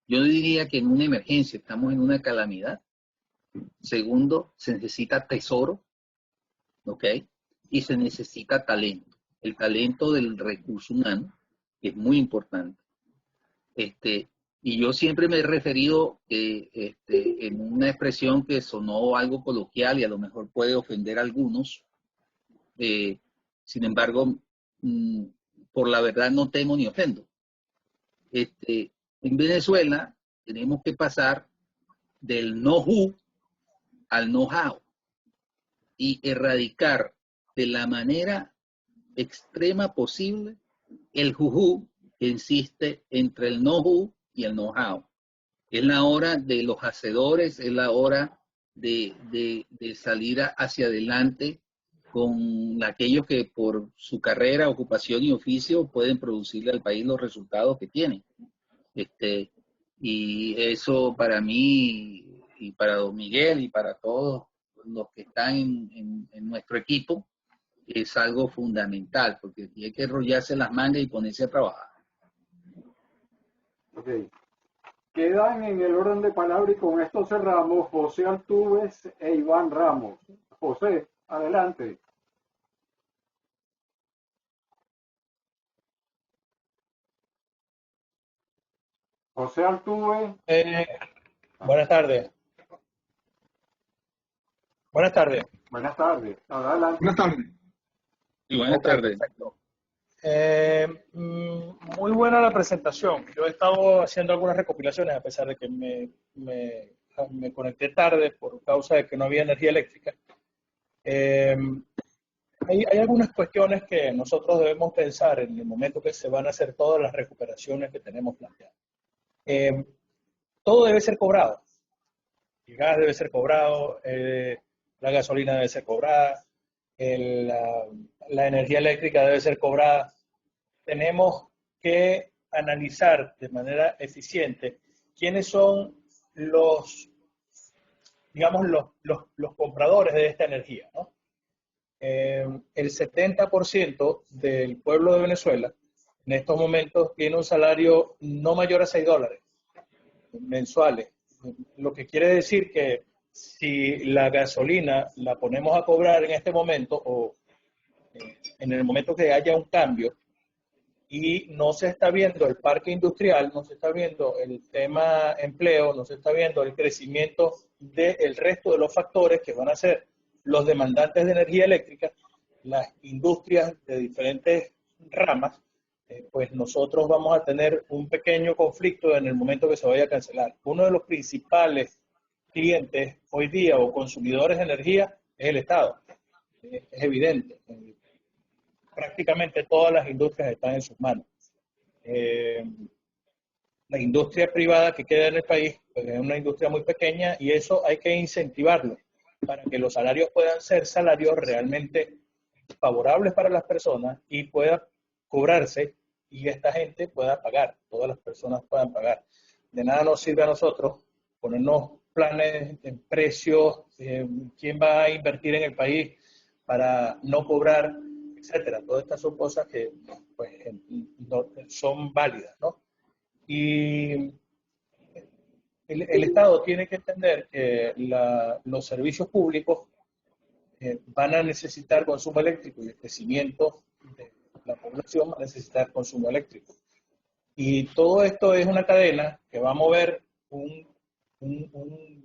yo diría que en una emergencia, estamos en una calamidad. Segundo, se necesita tesoro, ¿ok? Y se necesita talento. El talento del recurso humano es muy importante. Y yo siempre me he referido en una expresión que sonó algo coloquial y a lo mejor puede ofender a algunos. Sin embargo, por la verdad no temo ni ofendo. En Venezuela tenemos que pasar del know-who al know-how y erradicar de la manera extrema posible el juju que insiste entre el know-who y el know-how. Es la hora de los hacedores, es la hora de salir hacia adelante con aquellos que por su carrera, ocupación y oficio pueden producirle al país los resultados que tienen. Y eso para mí y para don Miguel y para todos los que están en nuestro equipo es algo fundamental, porque aquí hay que enrollarse las mangas y ponerse a trabajar.
Okay. Quedan en el orden de palabra y con esto cerramos José Altuves e Iván Ramos. José, adelante. José Altuve.
Buenas tardes. Buenas tardes.
Buenas tardes. Adelante.
Buenas tardes.
Y buenas tardes.
Perfecto. Muy buena la presentación. Yo he estado haciendo algunas recopilaciones a pesar de que me conecté tarde por causa de que no había energía eléctrica. Hay algunas cuestiones que nosotros debemos pensar en el momento que se van a hacer todas las recuperaciones que tenemos planteadas. todo debe ser cobrado. El gas debe ser cobrado, la gasolina debe ser cobrada, la energía eléctrica debe ser cobrada. Tenemos que analizar de manera eficiente quiénes son digamos, los compradores de esta energía, ¿no? El 70% del pueblo de Venezuela en estos momentos tiene un salario no mayor a $6 mensuales, lo que quiere decir que si la gasolina la ponemos a cobrar en este momento o en el momento que haya un cambio y no se está viendo el parque industrial, no se está viendo el tema empleo, no se está viendo el crecimiento del resto de los factores que van a ser los demandantes de energía eléctrica, las industrias de diferentes ramas, pues nosotros vamos a tener un pequeño conflicto en el momento que se vaya a cancelar. Uno de los principales clientes hoy día o consumidores de energía es el Estado. Es evidente. Prácticamente todas las industrias están en sus manos. La industria privada que queda en el país pues es una industria muy pequeña y eso hay que incentivarlo para que los salarios puedan ser salarios realmente favorables para las personas y pueda cobrarse y esta gente pueda pagar, todas las personas puedan pagar. De nada nos sirve a nosotros ponernos planes en precios, quién va a invertir en el país para no cobrar, etcétera. Todas estas son cosas que pues, no, son válidas, ¿no? Y el Estado tiene que entender que los servicios públicos van a necesitar consumo eléctrico y el crecimiento de la población va a necesitar consumo eléctrico. Y todo esto es una cadena que va a mover un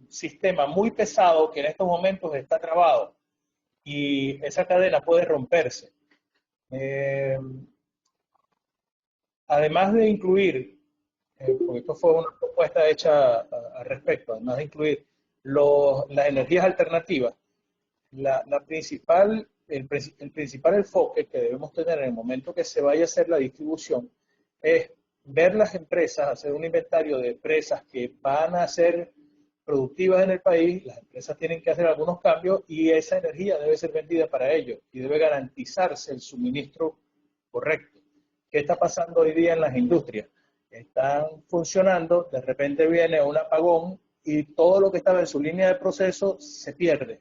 sistema muy pesado que en estos momentos está trabado y esa cadena puede romperse. Además de incluir, porque esto fue una propuesta hecha al respecto, además de incluir las energías alternativas, el principal enfoque que debemos tener en el momento que se vaya a hacer la distribución es ver las empresas, hacer un inventario de empresas que van a ser productivas en el país, las empresas tienen que hacer algunos cambios y esa energía debe ser vendida para ellos y debe garantizarse el suministro correcto. ¿Qué está pasando hoy día en las industrias? Están funcionando, de repente viene un apagón y todo lo que estaba en su línea de proceso se pierde.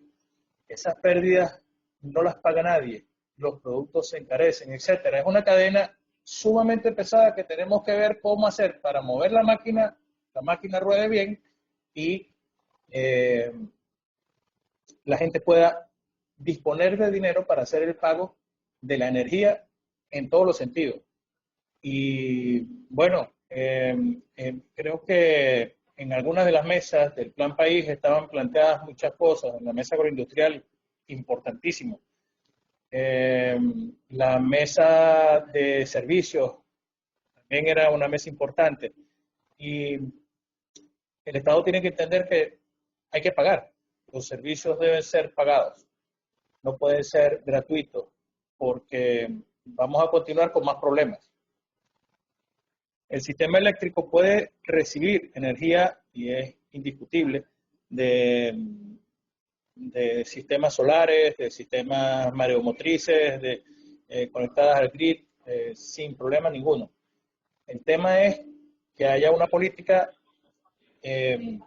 Esas pérdidas no las paga nadie, los productos se encarecen, etcétera. Es una cadena sumamente pesada que tenemos que ver cómo hacer para mover la máquina ruede bien y la gente pueda disponer de dinero para hacer el pago de la energía en todos los sentidos. Y bueno, creo que en algunas de las mesas del Plan País estaban planteadas muchas cosas, en la mesa agroindustrial importantísimo. La mesa de servicios también era una mesa importante. Y el Estado tiene que entender que hay que pagar. Los servicios deben ser pagados. No pueden ser gratuitos porque vamos a continuar con más problemas. El sistema eléctrico puede recibir energía, y es indiscutible, de sistemas solares, de sistemas mareomotrices, conectadas al grid, sin problema ninguno. El tema es que haya una política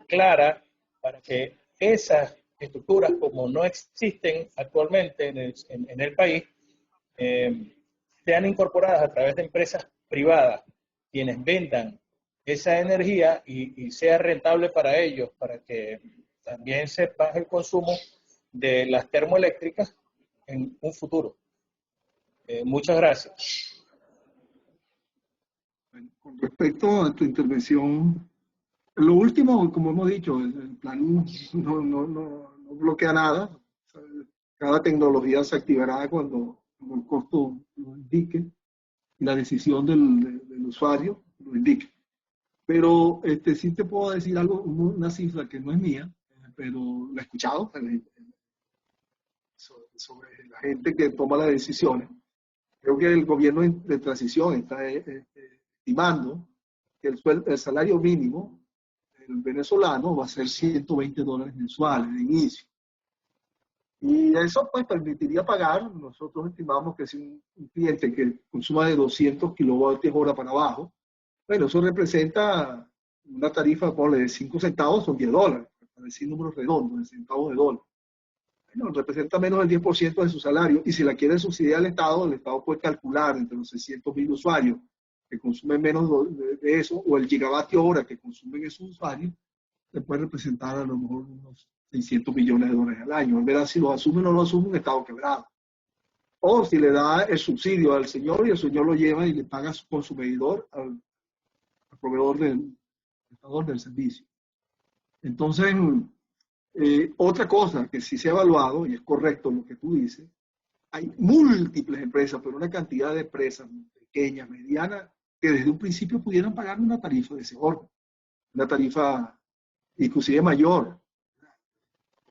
clara para que esas estructuras, como no existen actualmente en el país, sean incorporadas a través de empresas privadas, quienes vendan esa energía y sea rentable para ellos, para que también se baje el consumo de las termoeléctricas en un futuro. Muchas gracias.
Con respecto a tu intervención, lo último, como hemos dicho, el plan no bloquea nada. Cada tecnología se activará cuando el costo lo indique y la decisión del usuario lo indique. Pero sí te puedo decir algo, una cifra que no es mía, pero la he escuchado sobre la gente que toma las decisiones. Creo que el gobierno de transición está estimando que el salario mínimo el venezolano va a ser $120 mensuales de inicio. Y eso pues permitiría pagar, nosotros estimamos que si un cliente que consuma de 200 kWh para abajo, bueno, eso representa una tarifa de 5 centavos, son $10, para decir números redondos, de centavos de dólar. Bueno, representa menos del 10% de su salario, y si la quiere subsidiar el Estado puede calcular entre los 600.000 usuarios que consumen menos de eso, o el gigavatio hora que consumen esos usuarios, le puede representar a lo mejor unos $600 millones al año. Verá si lo asume o no lo asume un Estado quebrado. O si le da el subsidio al señor y el señor lo lleva y le paga con su medidor al proveedor del servicio. Entonces, otra cosa que sí se ha evaluado, y es correcto lo que tú dices, hay múltiples empresas, pero una cantidad de empresas pequeñas, medianas, que desde un principio pudieran pagar una tarifa de ese orden, una tarifa inclusive mayor.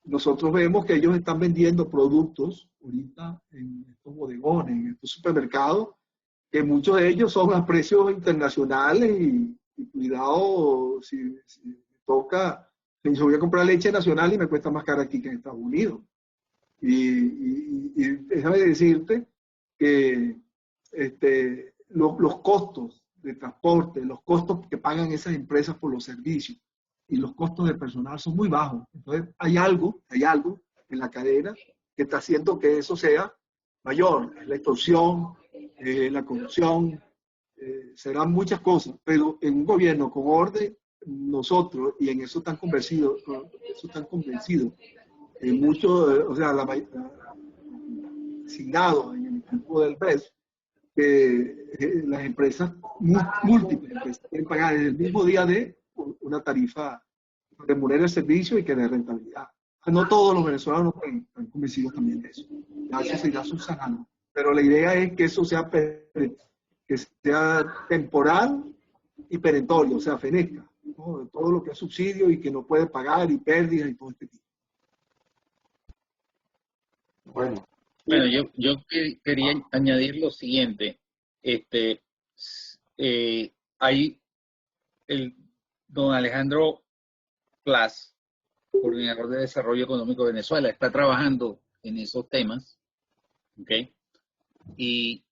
Nosotros vemos que ellos están vendiendo productos ahorita en estos bodegones, en estos supermercados, que muchos de ellos son a precios internacionales y cuidado, si me toca, yo voy a comprar leche nacional y me cuesta más cara aquí que en Estados Unidos. Y déjame decirte que los costos de transporte, los costos que pagan esas empresas por los servicios y los costos de personal son muy bajos. Entonces hay algo en la cadena que está haciendo que eso sea mayor. La extorsión, la corrupción, serán muchas cosas, pero en un gobierno con orden, nosotros, y en eso están convencidos, muchos, o sea, asignados en el grupo del BES, que las empresas, múltiples empresas, quieren pagar en el mismo día de una tarifa que remunere el servicio y que dé rentabilidad. No todos los venezolanos están convencidos también de eso. Ya eso se irá subsanando. Pero la idea es que eso sea, temporal y perentorio, o sea, fenezca, ¿no? Todo lo que es subsidio y que no puede pagar y pérdidas y todo este tipo.
Bueno, yo quería añadir lo siguiente. Hay el don Alejandro Plas, coordinador de Desarrollo Económico de Venezuela, está trabajando en esos temas, ¿ok? Y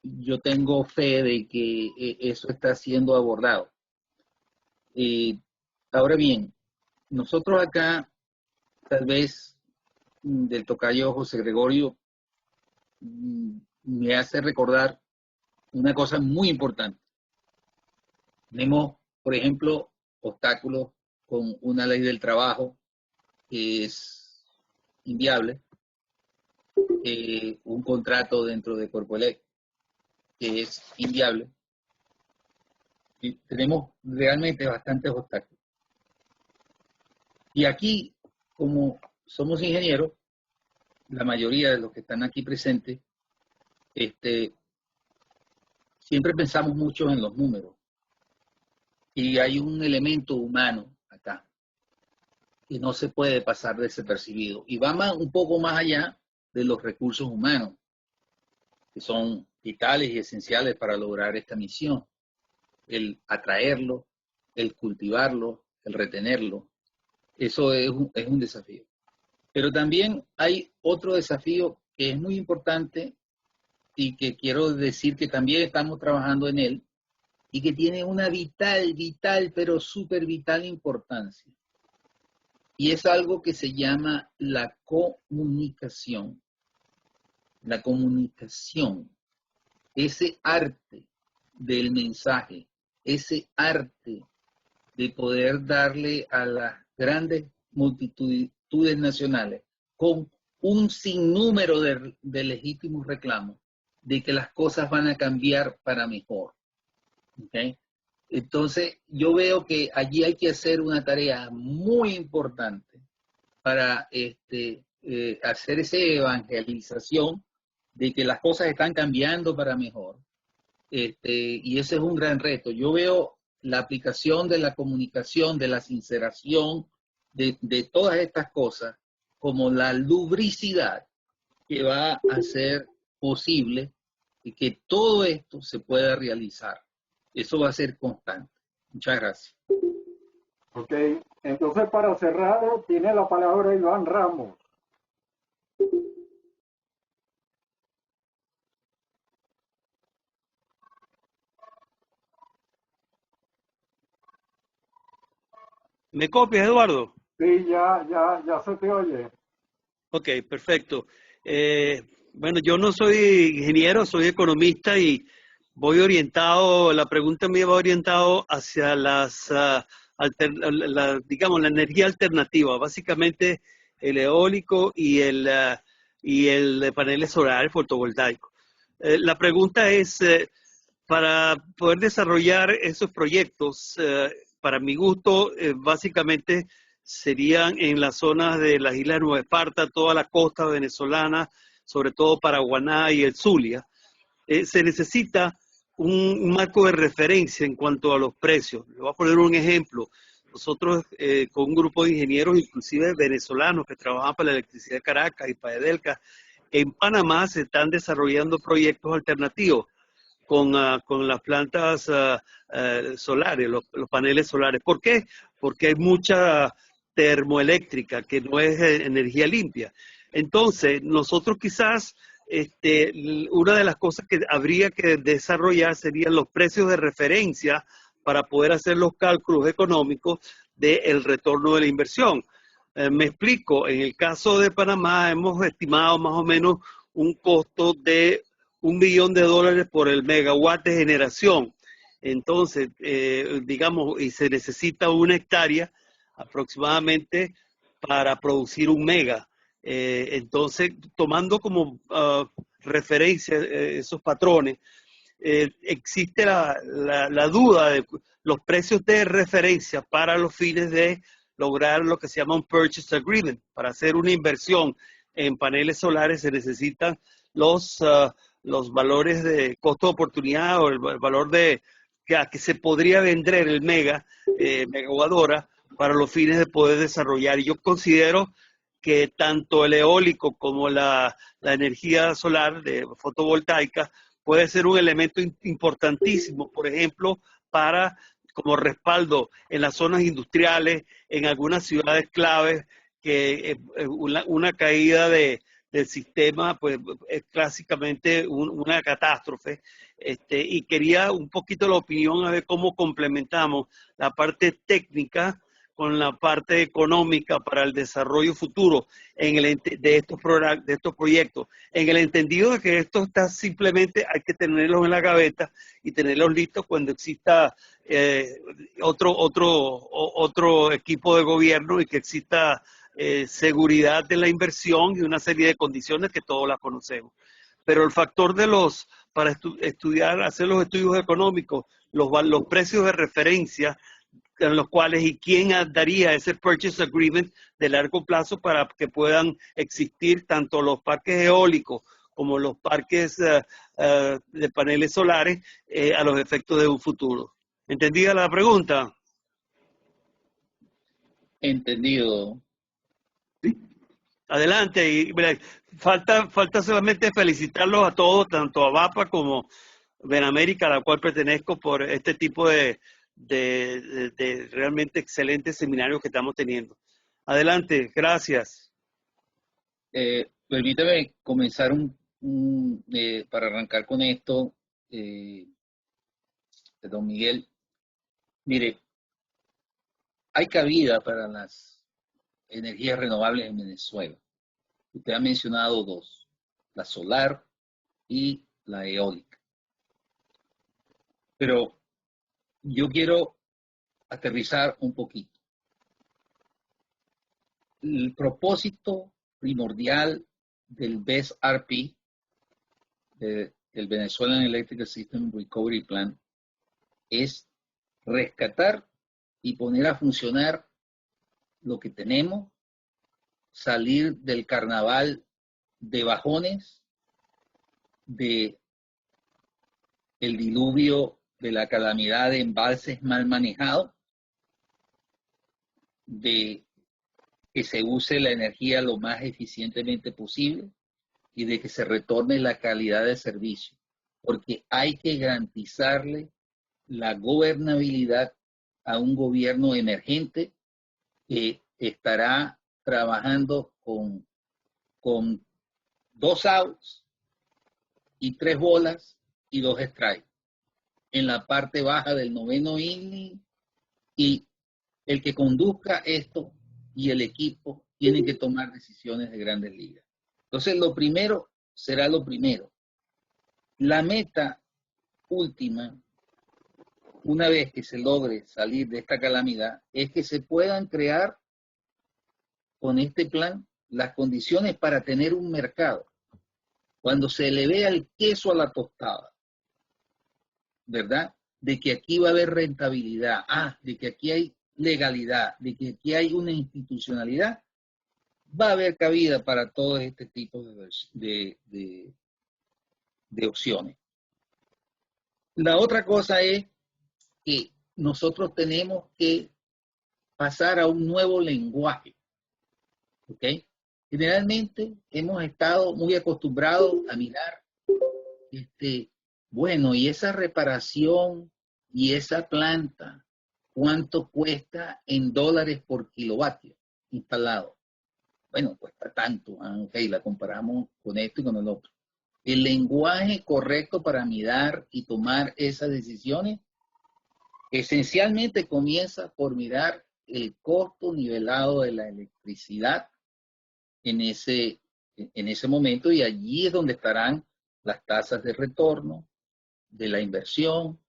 yo tengo fe de que eso está siendo abordado. Ahora bien, nosotros acá, tal vez del tocayo José Gregorio, me hace recordar una cosa muy importante. Tenemos, por ejemplo, obstáculos con una ley del trabajo que es inviable, un contrato dentro de Corpoelec que es inviable, y tenemos realmente bastantes obstáculos. Y aquí, como somos ingenieros, la mayoría de los que están aquí presentes, siempre pensamos mucho en los números. Y hay un elemento humano acá que no se puede pasar desapercibido. Y va un poco más allá de los recursos humanos, que son vitales y esenciales para lograr esta misión. El atraerlo, el cultivarlo, el retenerlo. Eso es un desafío. Pero también hay otro desafío que es muy importante y que quiero decir que también estamos trabajando en él y que tiene una vital, pero súper vital importancia. Y es algo que se llama la comunicación. La comunicación, ese arte del mensaje, ese arte de poder darle a las grandes multitudes nacionales con un sinnúmero de legítimos reclamos de que las cosas van a cambiar para mejor. ¿Okay? Entonces, yo veo que allí hay que hacer una tarea muy importante para hacer esa evangelización de que las cosas están cambiando para mejor. Y ese es un gran reto. Yo veo la aplicación de la comunicación, de la sinceración, de todas estas cosas, como la lubricidad que va a hacer posible que todo esto se pueda realizar. Eso va a ser constante. Muchas gracias.
Ok, entonces para cerrar tiene la palabra Iván Ramos.
¿Me copias, Eduardo?
Sí, ya se te oye.
Ok, perfecto. Bueno, yo no soy ingeniero, soy economista y voy orientado, la pregunta mía va orientado hacia digamos, la energía alternativa, básicamente el eólico y el de paneles solares fotovoltaicos. La pregunta es, para poder desarrollar esos proyectos, para mi gusto, básicamente serían en las zonas de las islas de Nueva Esparta, toda la costa venezolana, sobre todo Paraguaná y el Zulia. Se necesita un marco de referencia en cuanto a los precios. Le voy a poner un ejemplo. Nosotros, con un grupo de ingenieros, inclusive venezolanos, que trabajan para la electricidad de Caracas y para Edelca, en Panamá se están desarrollando proyectos alternativos con las plantas solares, los paneles solares. ¿Por qué? Porque hay mucha termoeléctrica que no es energía limpia. Entonces, nosotros quizás una de las cosas que habría que desarrollar serían los precios de referencia para poder hacer los cálculos económicos del retorno de la inversión. Me explico, en el caso de Panamá hemos estimado más o menos un costo de $1 millón por el megawatt de generación. Entonces, digamos, y se necesita 1 hectárea aproximadamente para producir 1 mega. Entonces, tomando como referencia esos patrones, existe la duda de los precios de referencia para los fines de lograr lo que se llama un purchase agreement. Para hacer una inversión en paneles solares se necesitan los valores de costo de oportunidad o el valor de a que se podría vender el megawatt hora para los fines de poder desarrollar. Y yo considero que tanto el eólico como la energía solar de fotovoltaica puede ser un elemento importantísimo, por ejemplo, para como respaldo en las zonas industriales, en algunas ciudades claves, que una caída del sistema pues es clásicamente una catástrofe. Y quería un poquito la opinión a ver cómo complementamos la parte técnica con la parte económica para el desarrollo futuro de estos proyectos, en el entendido de que esto está simplemente, hay que tenerlos en la gaveta y tenerlos listos cuando exista otro equipo de gobierno y que exista seguridad de la inversión y una serie de condiciones que todos las conocemos. Pero el factor para estudiar, hacer los estudios económicos, los precios de referencia en los cuales y quién daría ese purchase agreement de largo plazo para que puedan existir tanto los parques eólicos como los parques de paneles solares a los efectos de un futuro. ¿Entendida la pregunta?
Entendido.
Sí. Adelante. Y falta solamente felicitarlos a todos, tanto a VAPA como Benamérica, a la cual pertenezco, por este tipo de realmente excelentes seminarios que estamos teniendo. Adelante, gracias.
Permítame comenzar para arrancar con esto, don Miguel. Mire, hay cabida para las energías renovables en Venezuela. Usted ha mencionado 2, la solar y la eólica. Pero yo quiero aterrizar un poquito. El propósito primordial del BESRP, del Venezuelan Electric System Recovery Plan, es rescatar y poner a funcionar lo que tenemos, salir del carnaval de bajones, de el diluvio, de la calamidad de embalses mal manejados, de que se use la energía lo más eficientemente posible y de que se retorne la calidad de servicio, porque hay que garantizarle la gobernabilidad a un gobierno emergente que estará trabajando con 2 outs y 3 bolas y 2 strikes en la parte baja del 9º inning, y el que conduzca esto y el equipo tienen que tomar decisiones de Grandes Ligas. Entonces, lo primero será lo primero. La meta última, una vez que se logre salir de esta calamidad, es que se puedan crear con este plan las condiciones para tener un mercado. Cuando se le vea el queso a la tostada, ¿verdad? De que aquí va a haber rentabilidad, de que aquí hay legalidad, de que aquí hay una institucionalidad, va a haber cabida para todo este tipo de opciones. La otra cosa es que nosotros tenemos que pasar a un nuevo lenguaje, ¿ok? Generalmente hemos estado muy acostumbrados a mirar, bueno, y esa reparación y esa planta, ¿cuánto cuesta en dólares por kilovatio instalado? Bueno, cuesta tanto, ok, la comparamos con esto y con el otro. El lenguaje correcto para mirar y tomar esas decisiones esencialmente comienza por mirar el costo nivelado de la electricidad en ese momento, y allí es donde estarán las tasas de retorno de la inversión,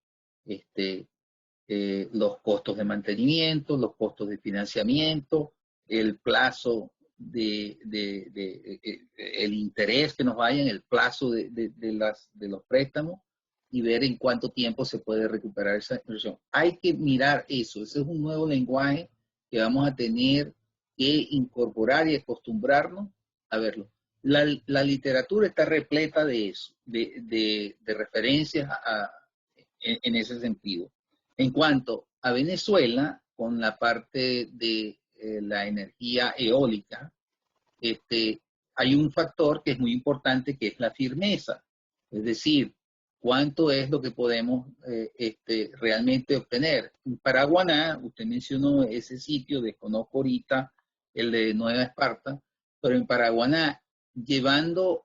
los costos de mantenimiento, los costos de financiamiento, el plazo el interés que nos vaya en el plazo de los préstamos, y ver en cuánto tiempo se puede recuperar esa inversión. Hay que mirar eso. Ese es un nuevo lenguaje que vamos a tener que incorporar y acostumbrarnos a verlo. La literatura está repleta de eso, de referencias en ese sentido. En cuanto a Venezuela, con la parte de la energía eólica, hay un factor que es muy importante, que es la firmeza. Es decir, cuánto es lo que podemos realmente obtener. En Paraguaná, usted mencionó ese sitio, desconozco ahorita el de Nueva Esparta, pero en Paraguaná, llevando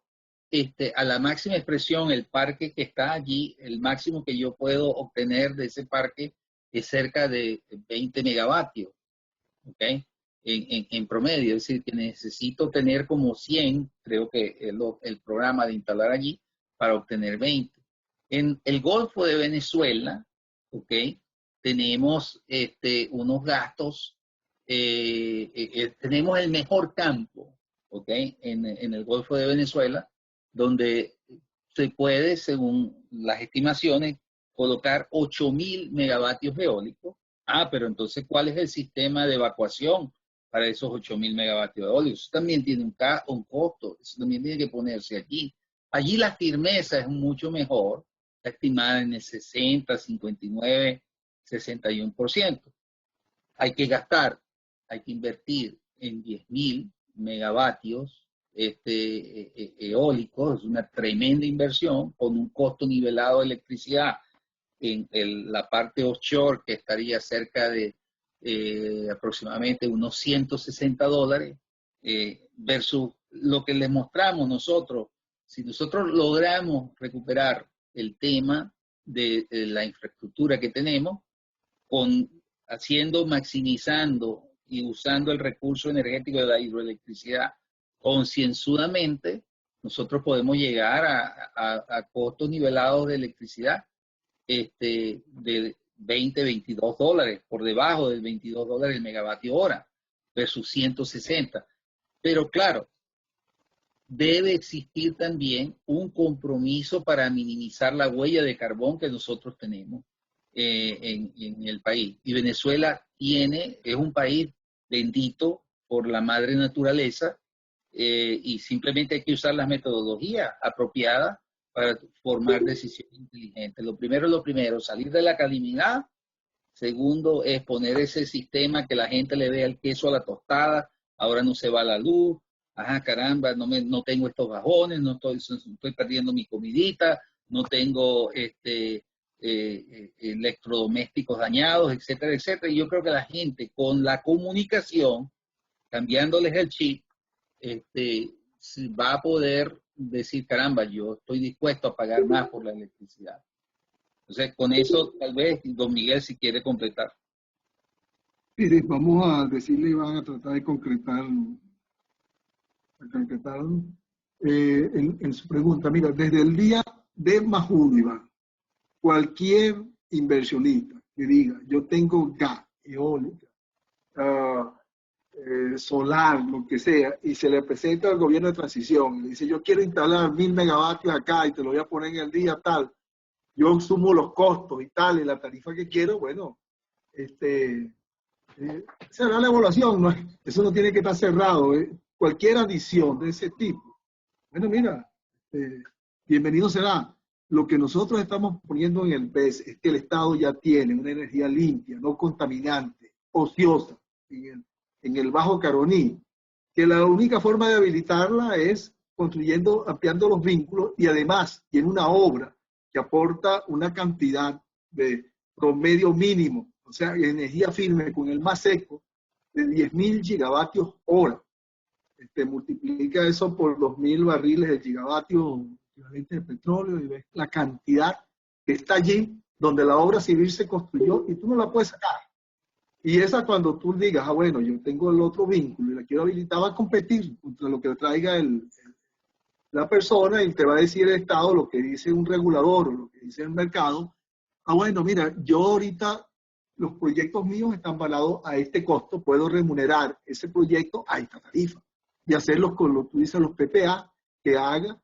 a la máxima expresión el parque que está allí, el máximo que yo puedo obtener de ese parque es cerca de 20 megavatios, ¿ok? En promedio, es decir, que necesito tener como 100, creo que es el programa de instalar allí, para obtener 20. En el Golfo de Venezuela, ¿ok? Tenemos unos gastos, tenemos el mejor campo, ¿ok? En el Golfo de Venezuela, donde se puede, según las estimaciones, colocar 8.000 megavatios eólicos. Pero entonces, ¿cuál es el sistema de evacuación para esos 8.000 megavatios eólicos? Eso también tiene un costo, eso también tiene que ponerse allí. Allí la firmeza es mucho mejor, está estimada en el 60, 59, 61%. Hay que gastar, hay que invertir en 10.000 megavatios eólicos, es una tremenda inversión con un costo nivelado de electricidad en la parte offshore, que estaría cerca de aproximadamente unos $160, versus lo que les mostramos nosotros. Si nosotros logramos recuperar el tema de la infraestructura que tenemos, maximizando y usando el recurso energético de la hidroelectricidad concienzudamente, nosotros podemos llegar a costos nivelados de electricidad de 20, $22, por debajo del $22 el megavatio hora, versus 160. Pero claro, debe existir también un compromiso para minimizar la huella de carbón que nosotros tenemos en el país. Y Venezuela es un país bendito por la madre naturaleza, y simplemente hay que usar las metodologías apropiadas para formar decisiones inteligentes. Lo primero, salir de la calamidad. Segundo, es poner ese sistema que la gente le vea el queso a la tostada. Ahora no se va la luz. Caramba, no tengo estos bajones, no estoy perdiendo mi comidita, no tengo electrodomésticos dañados, etcétera, etcétera. Y yo creo que la gente con la comunicación, cambiándoles el chip, va a poder decir, caramba, yo estoy dispuesto a pagar más por la electricidad. Entonces, con eso, tal vez, don Miguel, si quiere completar.
Mire, vamos a decirle, van a tratar de concretar en su pregunta. Mira, desde el día de mayo, Iván, cualquier inversionista que diga, yo tengo gas, eólica, solar, lo que sea, y se le presenta al gobierno de transición, y le dice, yo quiero instalar 1000 megavatios acá y te lo voy a poner en el día tal, yo sumo los costos y tal, y la tarifa que quiero, bueno, será la evaluación, ¿no? Eso no tiene que estar cerrado. Cualquier adición de ese tipo, bueno, mira, bienvenido será. Lo que nosotros estamos poniendo en el PES es que el Estado ya tiene una energía limpia, no contaminante, ociosa, en el Bajo Caroní, que la única forma de habilitarla es construyendo, ampliando los vínculos y además tiene una obra que aporta una cantidad de promedio mínimo, o sea, energía firme con el más seco de 10.000 gigavatios hora. Multiplica eso por 2.000 barriles de gigavatio equivalente de petróleo y ves la cantidad que está allí donde la obra civil se construyó y tú no la puedes sacar. Y esa cuando tú digas, bueno, yo tengo el otro vínculo y la quiero habilitar, va a competir contra lo que traiga la persona y te va a decir el Estado lo que dice un regulador o lo que dice el mercado. Bueno, mira, yo ahorita los proyectos míos están valados a este costo, puedo remunerar ese proyecto a esta tarifa y hacerlos con lo que tú dices, los PPA que haga.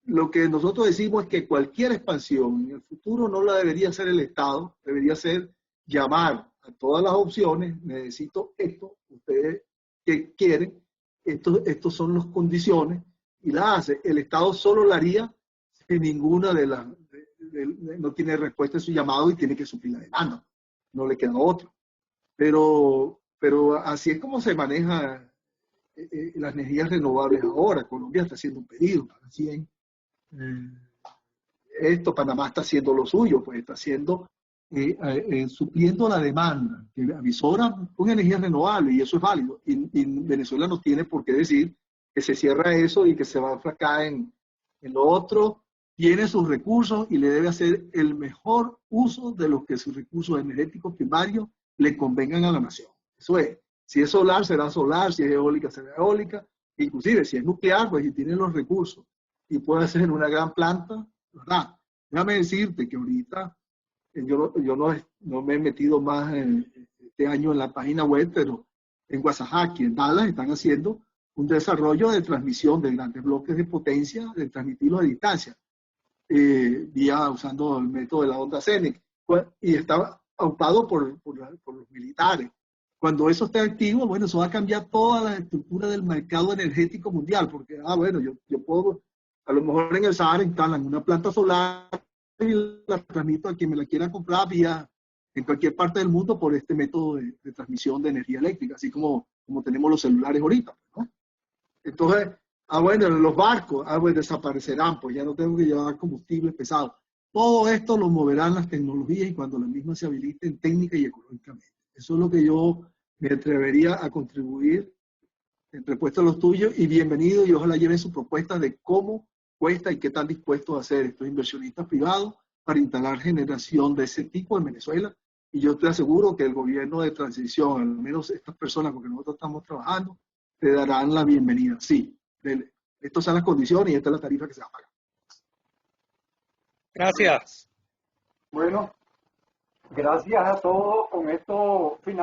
Lo que nosotros decimos es que cualquier expansión en el futuro no la debería hacer el Estado, debería ser llamar a todas las opciones, necesito esto, ustedes que quieren, estos son las condiciones, y la hace. El Estado solo la haría si ninguna de las, no tiene respuesta a su llamado y tiene que suplir la demanda, no le queda otro. Pero así es como se maneja las energías renovables ahora. Colombia está haciendo un pedido para 100. Panamá está haciendo lo suyo, pues está haciendo, supliendo la demanda, que avisora con energía renovable, y eso es válido. Y Venezuela no tiene por qué decir que se cierra eso y que se va a enfracar en lo otro. Tiene sus recursos y le debe hacer el mejor uso de los que sus recursos energéticos primarios le convengan a la nación. Eso es. Si es solar, será solar, si es eólica, será eólica, inclusive si es nuclear, pues si tiene los recursos y puede hacer una gran planta, ¿verdad? Déjame decirte que ahorita yo no me he metido más este año en la página web, pero en Guasajaki, en Dallas, están haciendo un desarrollo de transmisión de grandes bloques de potencia, de transmitirlos a distancia, usando el método de la onda CENEC, y está aupado por los militares. Cuando eso esté activo, bueno, eso va a cambiar toda la estructura del mercado energético mundial, porque, bueno, yo puedo, a lo mejor en el Sahara instalan una planta solar y la transmito a quien me la quiera comprar vía en cualquier parte del mundo por este método de transmisión de energía eléctrica, así como tenemos los celulares ahorita, ¿no? Entonces, bueno, los barcos, pues desaparecerán, pues ya no tengo que llevar combustible pesado. Todo esto lo moverán las tecnologías y cuando las mismas se habiliten técnica y económicamente. Eso es lo que yo me atrevería a contribuir en respuesta a los tuyos, y bienvenido, y ojalá lleven su propuesta de cómo cuesta y qué están dispuestos a hacer estos inversionistas privados para instalar generación de ese tipo en Venezuela. Y yo te aseguro que el gobierno de transición, al menos estas personas con que nosotros estamos trabajando, te darán la bienvenida. Sí, estas son las condiciones y esta es la tarifa que se va a pagar.
Gracias.
Bueno, gracias a todos. Con esto finalizamos.